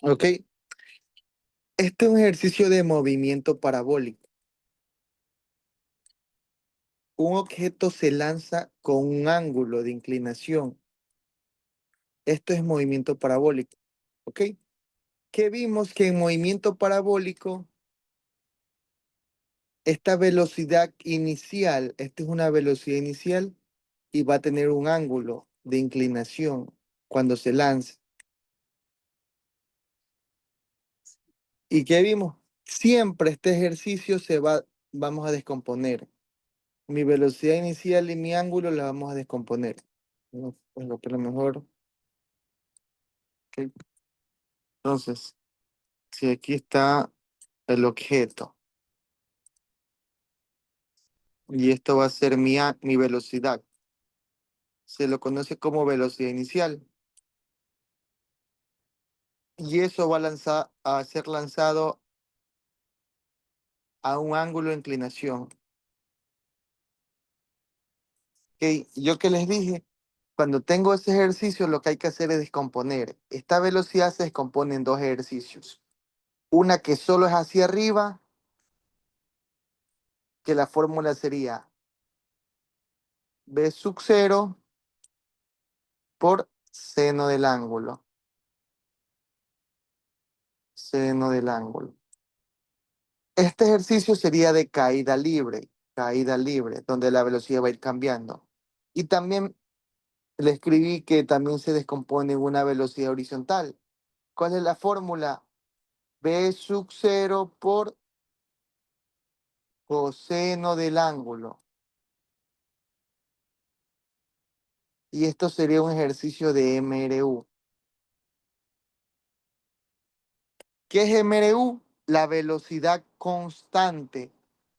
Ok, este es un ejercicio de movimiento parabólico. Un objeto se lanza con un ángulo de inclinación. Esto es movimiento parabólico. ¿Ok? ¿Qué vimos? Que en movimiento parabólico, esta velocidad inicial, esta es una velocidad inicial y va a tener un ángulo de inclinación cuando se lanza. ¿Y qué vimos? Siempre este ejercicio vamos a descomponer. Mi velocidad inicial y mi ángulo la vamos a descomponer. No, pues lo que a lo mejor. Ok. Entonces, si aquí está el objeto y esto va a ser mi velocidad, se lo conoce como velocidad inicial. Y eso va a ser lanzado a un ángulo de inclinación. ¿Ok? Yo que les dije, cuando tengo ese ejercicio, lo que hay que hacer es descomponer. Esta velocidad se descompone en dos ejercicios. Una que solo es hacia arriba, que la fórmula sería B sub 0 por seno del ángulo. Seno del ángulo. Este ejercicio sería de caída libre, donde la velocidad va a ir cambiando. Y también le escribí que también se descompone en una velocidad horizontal. ¿Cuál es la fórmula? B sub 0 por coseno del ángulo. Y esto sería un ejercicio de MRU. ¿Qué es MRU? La velocidad constante.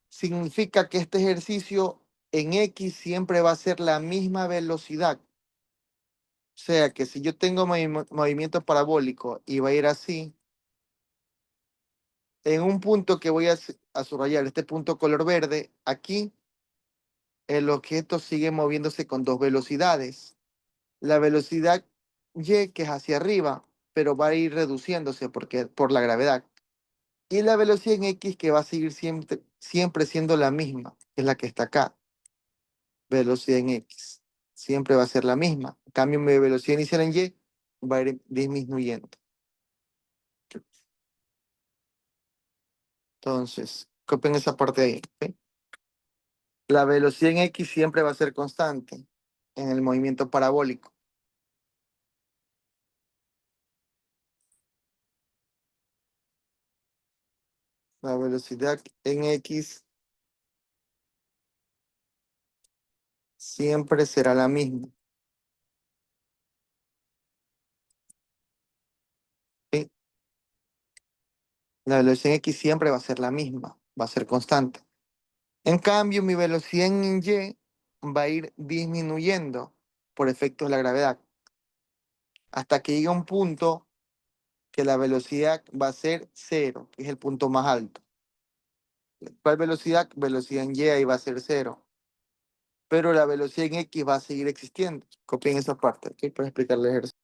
Significa que este ejercicio en X siempre va a ser la misma velocidad. O sea que si yo tengo movimiento parabólico y va a ir así, en un punto que voy a subrayar, este punto color verde, aquí el objeto sigue moviéndose con dos velocidades. La velocidad y, que es hacia arriba, pero va a ir reduciéndose por la gravedad. Y la velocidad en X que va a seguir siempre siendo la misma, que es la que está acá. Velocidad en X. Siempre va a ser la misma. En cambio, mi velocidad inicial en Y va a ir disminuyendo. Entonces, copien esa parte ahí. ¿Ok? La velocidad en X siempre va a ser constante en el movimiento parabólico. La velocidad en X siempre será la misma. La velocidad en X siempre va a ser la misma, va a ser constante. En cambio, mi velocidad en Y va a ir disminuyendo por efectos de la gravedad, hasta que llegue un punto que la velocidad va a ser cero, que es el punto más alto. ¿Cuál velocidad? Velocidad en Y ahí va a ser cero, pero la velocidad en X va a seguir existiendo. Copien esa parte, ¿ok? Para explicarles el ejercicio.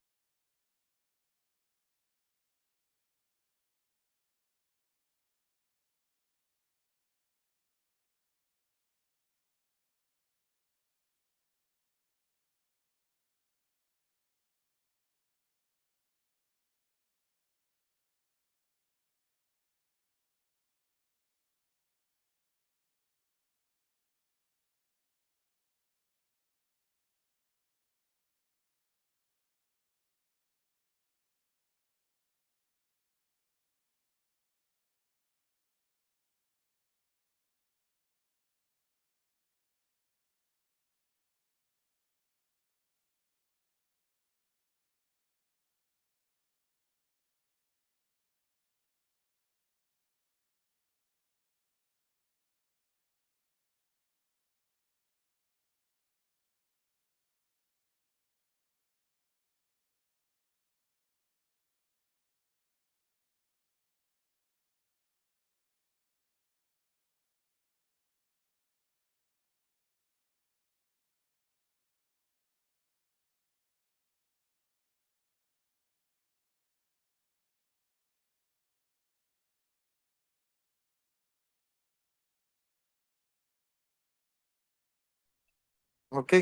¿Ok?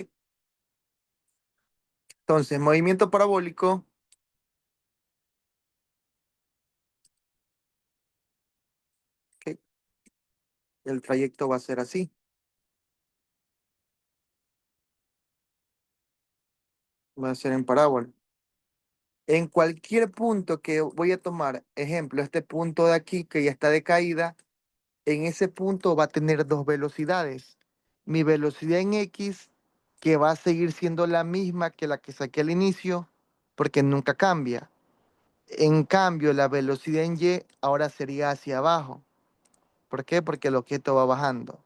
Entonces, movimiento parabólico, ¿ok? El trayecto va a ser así, va a ser en parábola. En cualquier punto que voy a tomar, ejemplo, este punto de aquí que ya está de caída, en ese punto va a tener dos velocidades. Mi velocidad en X, que va a seguir siendo la misma que la que saqué al inicio, porque nunca cambia. En cambio, la velocidad en Y ahora sería hacia abajo. ¿Por qué? Porque el objeto va bajando.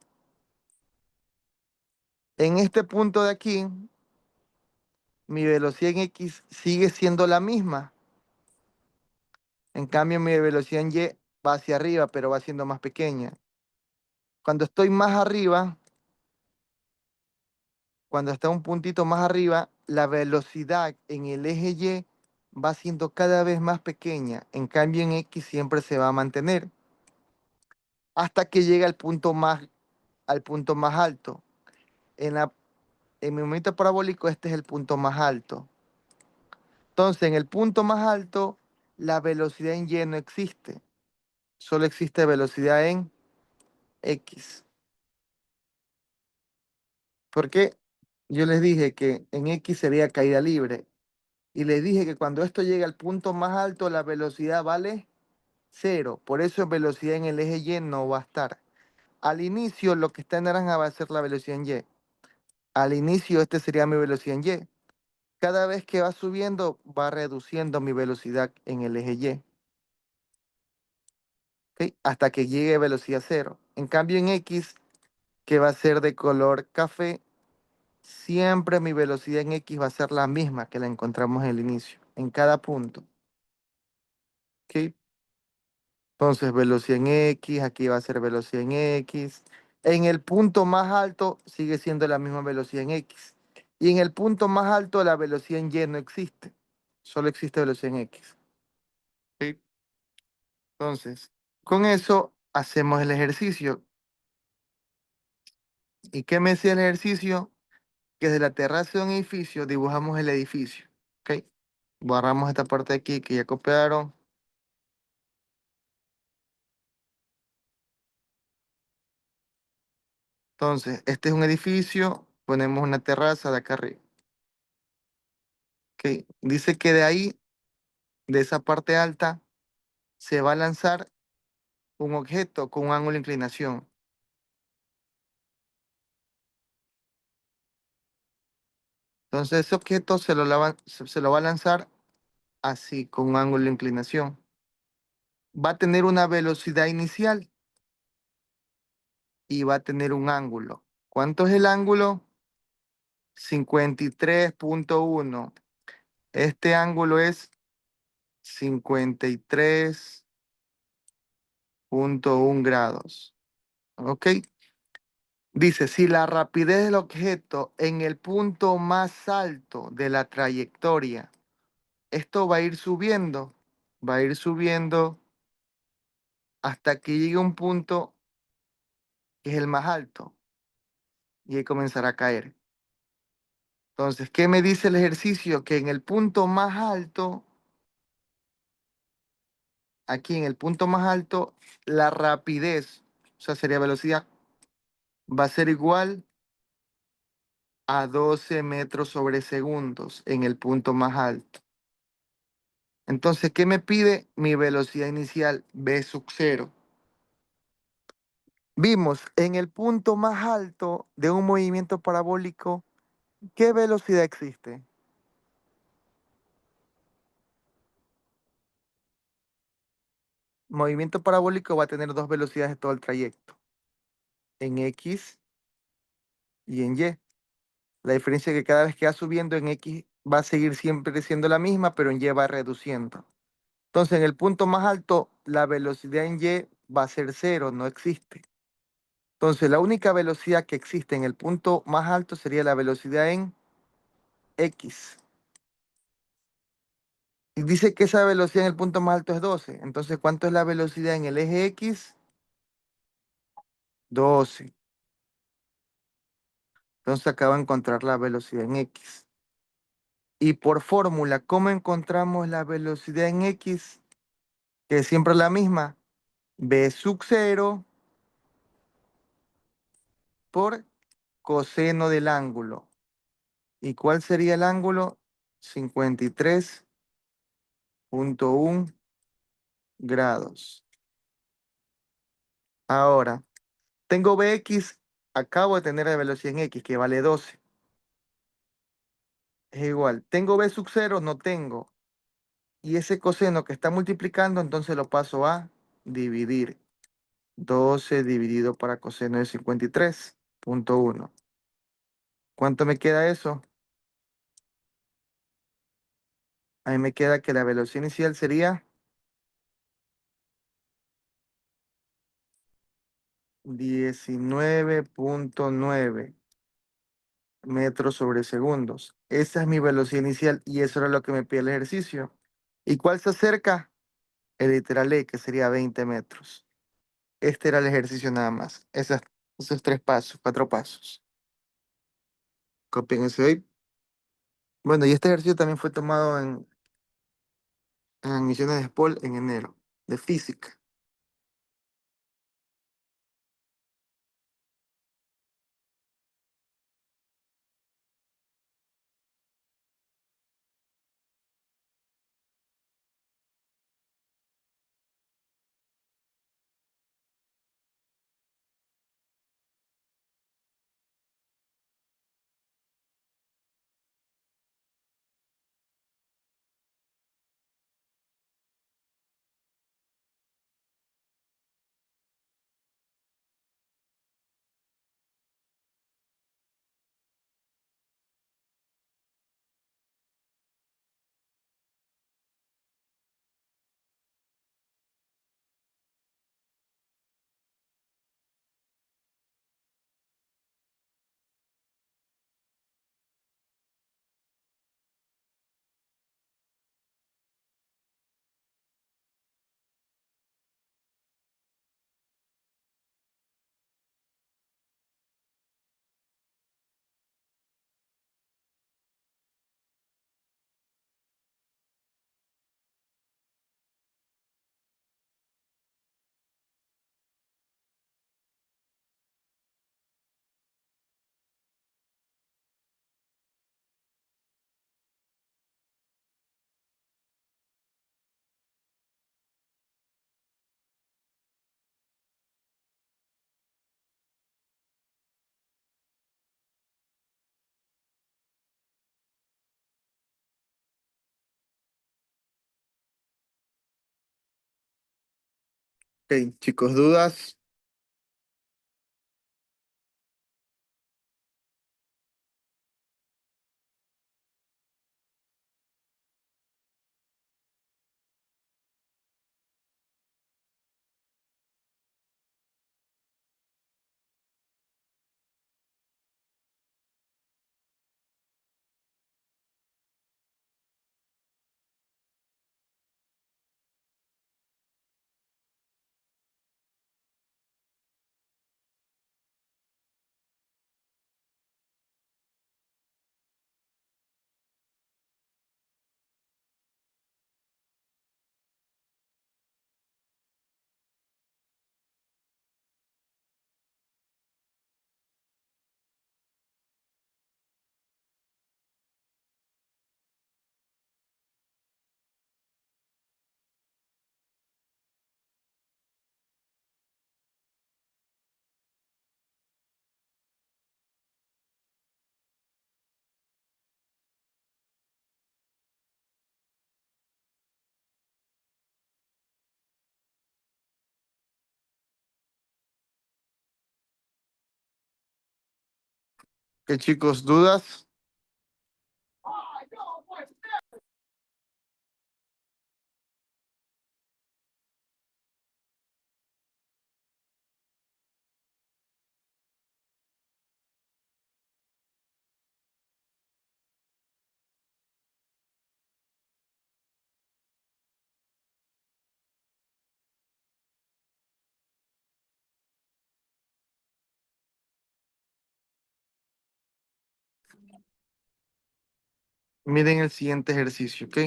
En este punto de aquí, mi velocidad en X sigue siendo la misma. En cambio, mi velocidad en Y va hacia arriba, pero va siendo más pequeña. Cuando estoy más arriba, cuando está un puntito más arriba, la velocidad en el eje Y va siendo cada vez más pequeña. En cambio, en X siempre se va a mantener hasta que llega al punto más alto. En mi momento parabólico, este es el punto más alto. Entonces, en el punto más alto, la velocidad en Y no existe. Solo existe velocidad en X. Porque yo les dije que en X sería caída libre. Y les dije que cuando esto llegue al punto más alto, la velocidad vale cero. Por eso en velocidad en el eje Y no va a estar. Al inicio, lo que está en naranja va a ser la velocidad en Y. Al inicio, este sería mi velocidad en Y. Cada vez que va subiendo, va reduciendo mi velocidad en el eje Y. ¿Ok? Hasta que llegue a velocidad cero. En cambio, en X, que va a ser de color café, siempre mi velocidad en X va a ser la misma que la encontramos en el inicio, en cada punto. ¿Ok? Entonces, velocidad en X, aquí va a ser velocidad en X. En el punto más alto sigue siendo la misma velocidad en X. Y en el punto más alto la velocidad en Y no existe. Solo existe velocidad en X. ¿Ok? Entonces, con eso hacemos el ejercicio. ¿Y qué me decía el ejercicio? Que desde la terraza de un edificio dibujamos el edificio. ¿Ok? Borramos esta parte de aquí que ya copiaron. Entonces, este es un edificio, ponemos una terraza de acá arriba. ¿Ok? Dice que de ahí, de esa parte alta, se va a lanzar un objeto con un ángulo de inclinación. Entonces, ese objeto se lo va a lanzar así, con un ángulo de inclinación. va a tener una velocidad inicial y va a tener un ángulo. ¿Cuánto es el ángulo? 53.1. Este ángulo es 53.1 grados. ¿Ok? Dice, si la rapidez del objeto en el punto más alto de la trayectoria, esto va a ir subiendo hasta que llegue a un punto que es el más alto y ahí comenzará a caer. Entonces, ¿qué me dice el ejercicio? Que en el punto más alto, aquí en el punto más alto, la rapidez, o sea, sería velocidad, va a ser igual a 12 metros sobre segundos en el punto más alto. Entonces, ¿qué me pide? Mi velocidad inicial, v sub 0. Vimos en el punto más alto de un movimiento parabólico, ¿qué velocidad existe? Movimiento parabólico va a tener dos velocidades todo el trayecto, en X y en Y. La diferencia es que cada vez que va subiendo en X va a seguir siempre siendo la misma, pero en Y va reduciendo. Entonces, en el punto más alto, la velocidad en Y va a ser cero, no existe. Entonces, la única velocidad que existe en el punto más alto sería la velocidad en X. Y dice que esa velocidad en el punto más alto es 12. Entonces, ¿cuánto es la velocidad en el eje X? 12. Entonces, acabo de encontrar la velocidad en X. Y por fórmula, ¿cómo encontramos la velocidad en X? Que es siempre la misma. V sub 0 por coseno del ángulo. ¿Y cuál sería el ángulo? 53.1 grados. Ahora, tengo Vx, acabo de tener la velocidad en X, que vale 12. Es igual. Tengo V sub 0, no tengo. Y ese coseno que está multiplicando, entonces lo paso a dividir. 12 dividido para coseno de 53.1. ¿Cuánto me queda eso? Ahí me queda que la velocidad inicial sería 19.9 metros sobre segundos. Esa es mi velocidad inicial y eso era lo que me pide el ejercicio. ¿Y cuál se acerca? El literal E, que sería 20 metros. Este era el ejercicio nada más. Esos tres pasos, cuatro pasos. Copien ese ahí. Bueno, y este ejercicio también fue tomado en misiones de SPOL en enero, de física. Ok, chicos, ¿dudas? Ok, chicos, ¿dudas? Miren el siguiente ejercicio, ¿ok?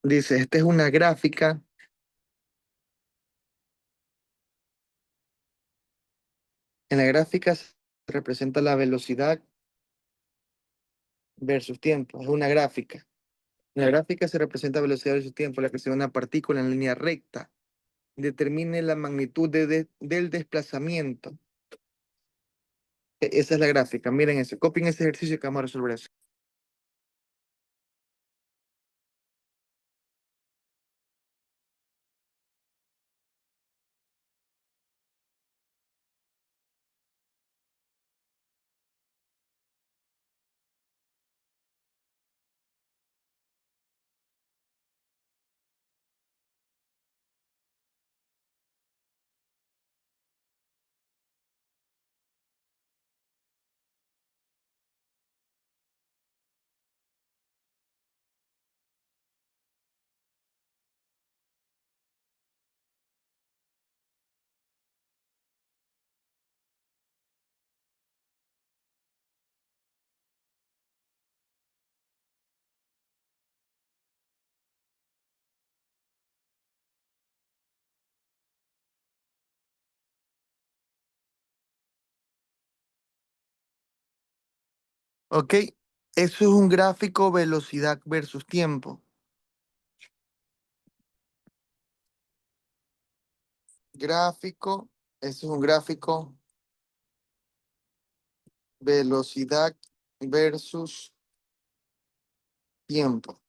Dice, esta es una gráfica. En la gráfica se representa la velocidad versus tiempo. Es una gráfica. En la gráfica se representa velocidad versus tiempo, la creación de una partícula en línea recta. Determine la magnitud del desplazamiento. Esa es la gráfica. Miren eso. Copien ese ejercicio que vamos a resolver eso. Ok. Eso es un gráfico velocidad versus tiempo. Gráfico. Eso es un gráfico velocidad versus tiempo.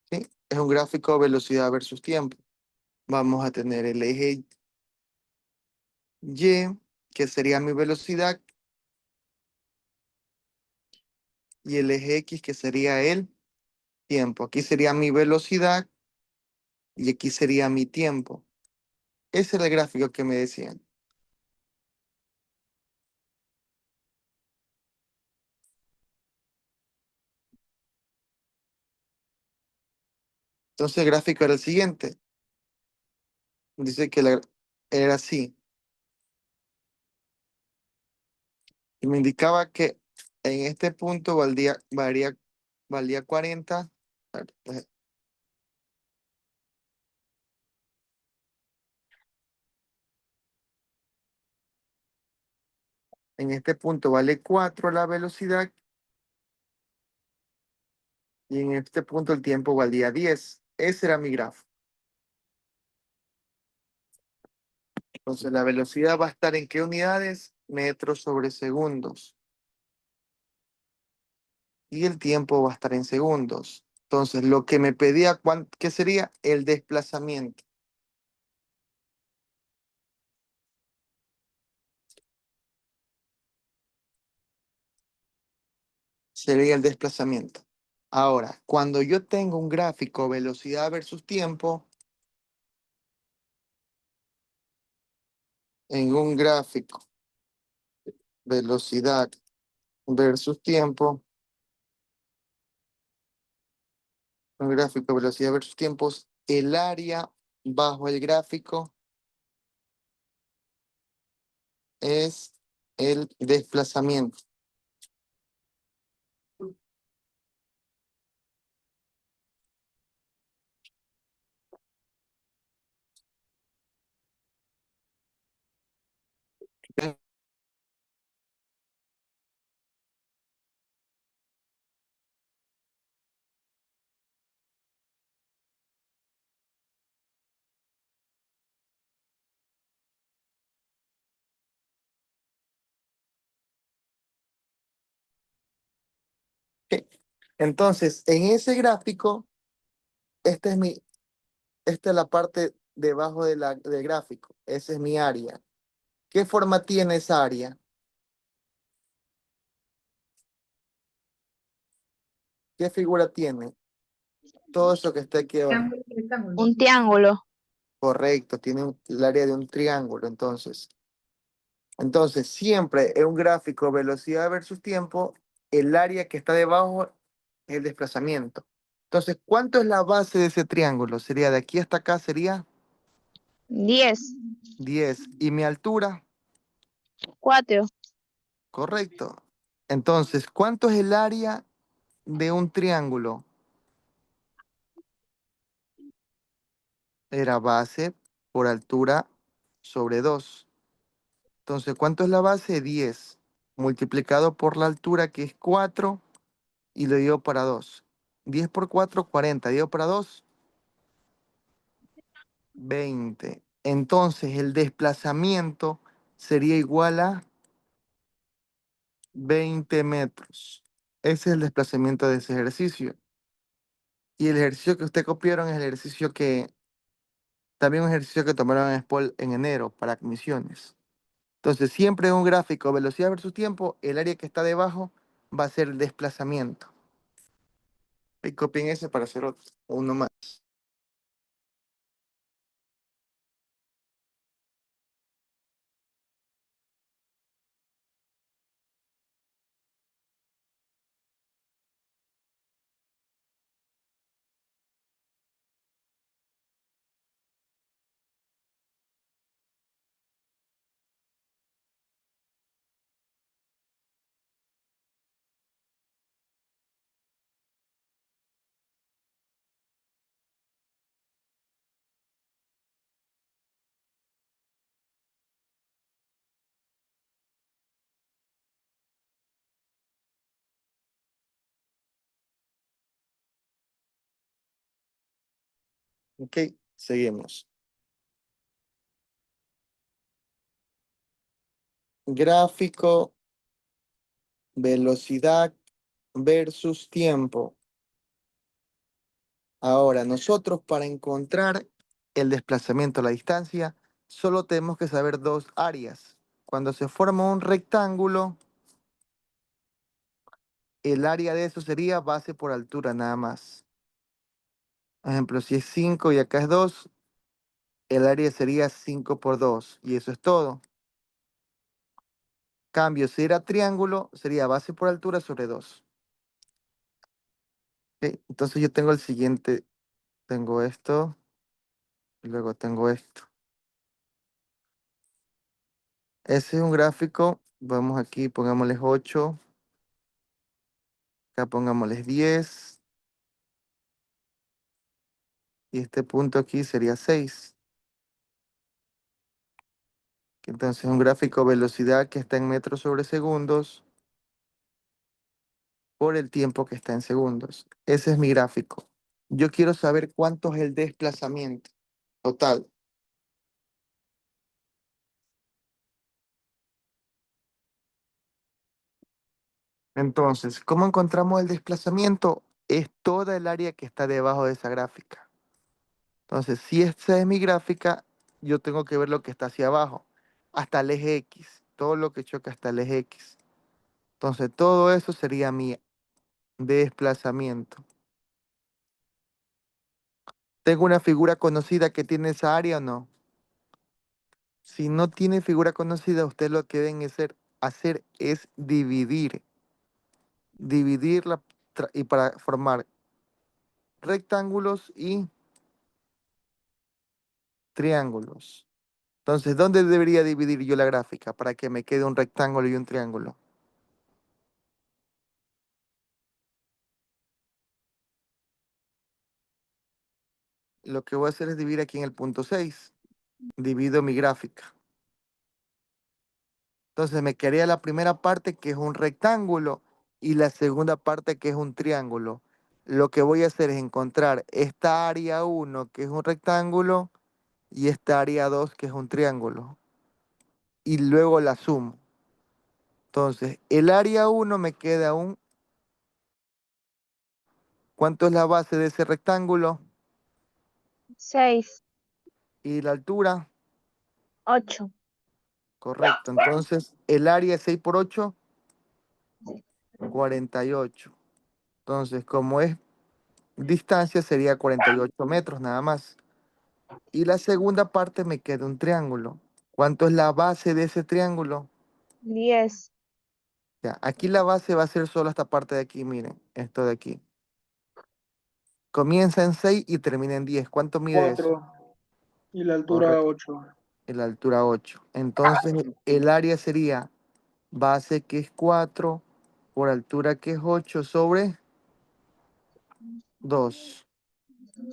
¿Sí? Es un gráfico velocidad versus tiempo. Vamos a tener el eje Y, que sería mi velocidad, y el eje X, que sería el tiempo. Aquí sería mi velocidad y aquí sería mi tiempo. Ese era el gráfico que me decían. Entonces el gráfico era el siguiente. Dice que era así. Y me indicaba que en este punto valía 40. En este punto vale 4 la velocidad y en este punto el tiempo valía 10. Ese era mi grafo. Entonces la velocidad va a estar en ¿qué unidades? Metros sobre segundos. y el tiempo va a estar en segundos. Entonces, lo que me pedía, ¿qué sería? El desplazamiento. Sería el desplazamiento. Ahora, cuando yo tengo un gráfico velocidad versus tiempo, en un gráfico velocidad versus tiempo, un gráfico velocidad versus tiempos, el área bajo el gráfico es el desplazamiento. Entonces, en ese gráfico, esta es esta es la parte debajo del gráfico. Ese es mi área. ¿Qué forma tiene esa área? ¿Qué figura tiene? Todo eso que está aquí abajo. Un triángulo. Correcto, tiene el área de un triángulo. Entonces, siempre en un gráfico velocidad versus tiempo, el área que está debajo es el desplazamiento. Entonces, ¿cuánto es la base de ese triángulo? Sería de aquí hasta acá, sería 10. 10. ¿Y mi altura? 4. Correcto. Entonces, ¿cuánto es el área de un triángulo? Era base por altura sobre 2. Entonces, ¿cuánto es la base? 10. Multiplicado por la altura, que es 4, y lo divido para 2. 10 por 4, 40. Divido para 2, 20. Entonces, el desplazamiento sería igual a 20 metros. Ese es el desplazamiento de ese ejercicio. Y el ejercicio que usted copiaron es el ejercicio también un ejercicio que tomaron en SPOL en enero para admisiones. Entonces, siempre en un gráfico velocidad versus tiempo, el área que está debajo va a ser el desplazamiento. Y copien ese para hacer otro, uno más. Ok, seguimos. Gráfico, velocidad versus tiempo. Ahora, nosotros para encontrar el desplazamiento, la distancia, solo tenemos que saber dos áreas. Cuando se forma un rectángulo, el área de eso sería base por altura nada más. Por ejemplo, si es 5 y acá es 2, el área sería 5 por 2 y eso es todo. Cambio, si era triángulo, sería base por altura sobre 2. ¿Ok? Entonces yo tengo el siguiente, tengo esto y luego tengo esto. Ese es un gráfico, vamos aquí, pongámosles 8, acá pongámosles 10 y este punto aquí sería 6. Entonces un gráfico velocidad que está en metros sobre segundos por el tiempo que está en segundos. Ese es mi gráfico. Yo quiero saber cuánto es el desplazamiento total. Entonces, ¿cómo encontramos el desplazamiento? Es toda el área que está debajo de esa gráfica. Entonces, si esta es mi gráfica, yo tengo que ver lo que está hacia abajo, hasta el eje X, todo lo que choca hasta el eje X. Entonces, todo eso sería mi desplazamiento. ¿Tengo una figura conocida que tiene esa área o no? Si no tiene figura conocida, usted lo que deben hacer es dividirla y para formar rectángulos y triángulos. Entonces, ¿dónde debería dividir yo la gráfica para que me quede un rectángulo y un triángulo? Lo que voy a hacer es dividir aquí en el punto 6. Divido mi gráfica. Entonces me quedaría la primera parte que es un rectángulo y la segunda parte que es un triángulo. Lo que voy a hacer es encontrar esta área 1 que es un rectángulo y esta área 2 que es un triángulo. Y luego la sumo. Entonces, el área 1 me queda un... ¿Cuánto es la base de ese rectángulo? 6, Y la altura, 8. correcto. Entonces, el área 6 por 8, 48. Entonces, como es distancia, sería 48 metros nada más. Y la segunda parte me queda un triángulo. ¿Cuánto es la base de ese triángulo? 10. Ya, aquí la base va a ser solo esta parte de aquí, miren, esto de aquí. Comienza en 6 y termina en 10. ¿Cuánto mide eso? 4 y la altura Correcto. 8. En la altura 8. Entonces, el área sería base que es 4 por altura que es 8 sobre 2.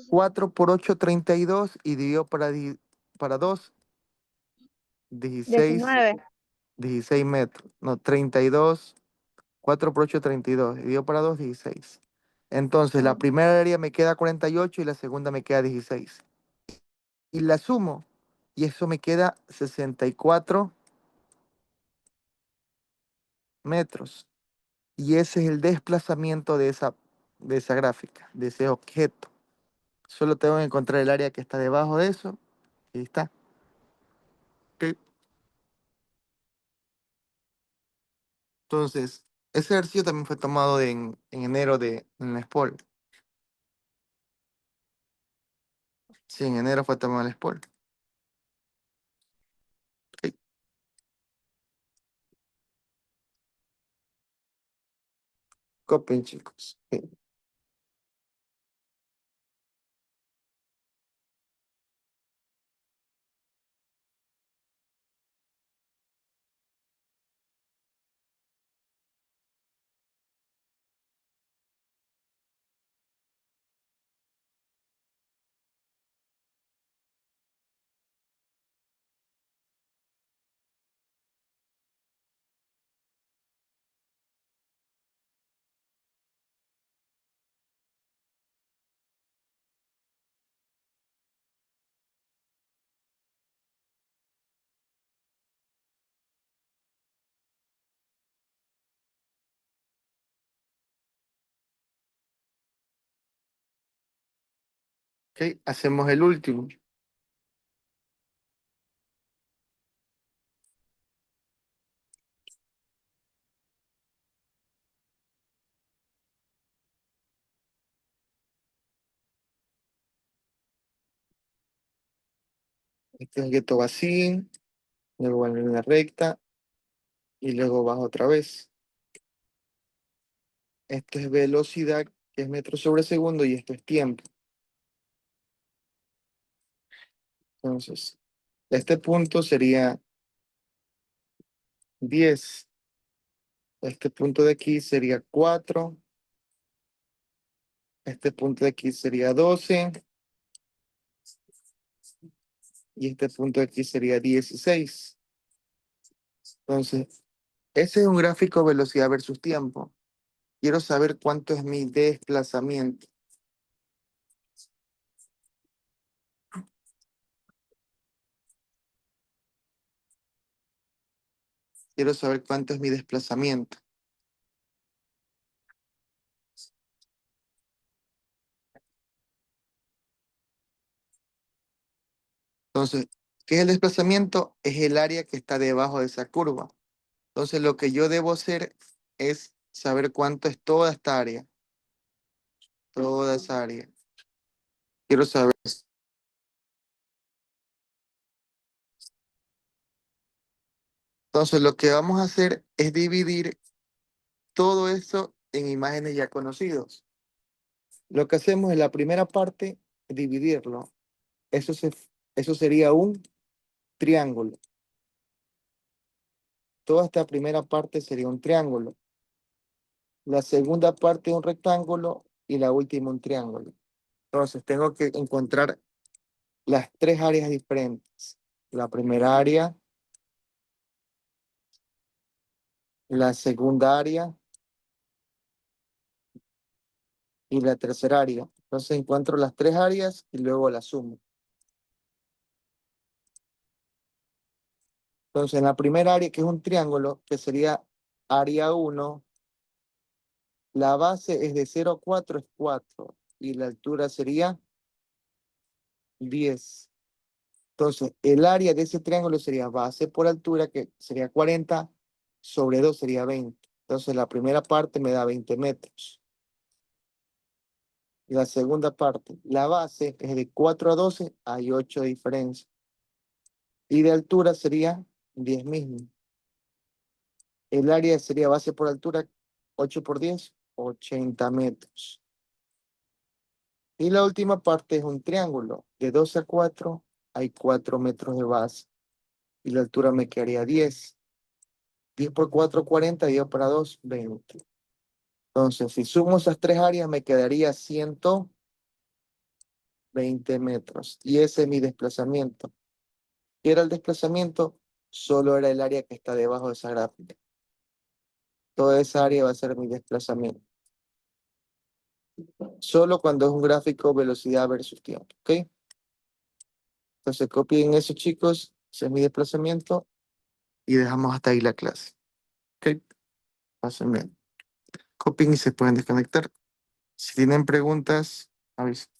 4 por 8, 32 y dividido para 2, 16, 19. 16 metros. No, 32. 4 por 8, 32. Dividido para 2, 16. Entonces, la primera área me queda 48 y la segunda me queda 16. Y la sumo. Y eso me queda 64 metros. Y ese es el desplazamiento de esa gráfica, de ese objeto. Solo tengo que encontrar el área que está debajo de eso. Y ahí está. Ok. Entonces, ese ejercicio también fue tomado en enero en la SPOL. Sí, en enero fue tomado en la SPOL. Ok. Copien, chicos. Ok. Ok, hacemos el último. Este objeto va así, luego va en línea recta y luego baja otra vez. Esto es velocidad, que es metros sobre segundo, y esto es tiempo. Entonces, este punto sería 10. Este punto de aquí sería 4. Este punto de aquí sería 12. Y este punto de aquí sería 16. Entonces, ese es un gráfico velocidad versus tiempo. Quiero saber cuánto es mi desplazamiento. Quiero saber cuánto es mi desplazamiento. Entonces, ¿qué es el desplazamiento? Es el área que está debajo de esa curva. Entonces, lo que yo debo hacer es saber cuánto es toda esta área. Toda esa área. Quiero saber. Entonces, lo que vamos a hacer es dividir todo eso en imágenes ya conocidos. Lo que hacemos en la primera parte, dividirlo. Eso, eso sería un triángulo. Toda esta primera parte sería un triángulo. La segunda parte un rectángulo y la última un triángulo. Entonces, tengo que encontrar las tres áreas diferentes. La primera área, la segunda área y la tercera área. Entonces encuentro las tres áreas y luego las sumo. Entonces en la primera área, que es un triángulo, que sería área 1, la base es de 0 a 4, es 4. Y la altura sería 10. Entonces el área de ese triángulo sería base por altura, que sería 40, sobre 2 sería 20. Entonces la primera parte me da 20 metros. La segunda parte, la base es de 4 a 12, hay 8 de diferencia. Y de altura sería 10 mismo. El área sería base por altura, 8 por 10, 80 metros. Y la última parte es un triángulo. De 12 a 4 hay 4 metros de base. Y la altura me quedaría 10. 10 por 4, 40, 10 para 2, 20. Entonces, si sumo esas tres áreas, me quedaría 120 metros. Y ese es mi desplazamiento. ¿Qué era el desplazamiento? Solo era el área que está debajo de esa gráfica. Toda esa área va a ser mi desplazamiento. Solo cuando es un gráfico velocidad versus tiempo, ¿ok? Entonces copien eso, chicos. Ese es mi desplazamiento. Y dejamos hasta ahí la clase. ¿Ok? Pasen bien. Copien y se pueden desconectar. Si tienen preguntas, avisen.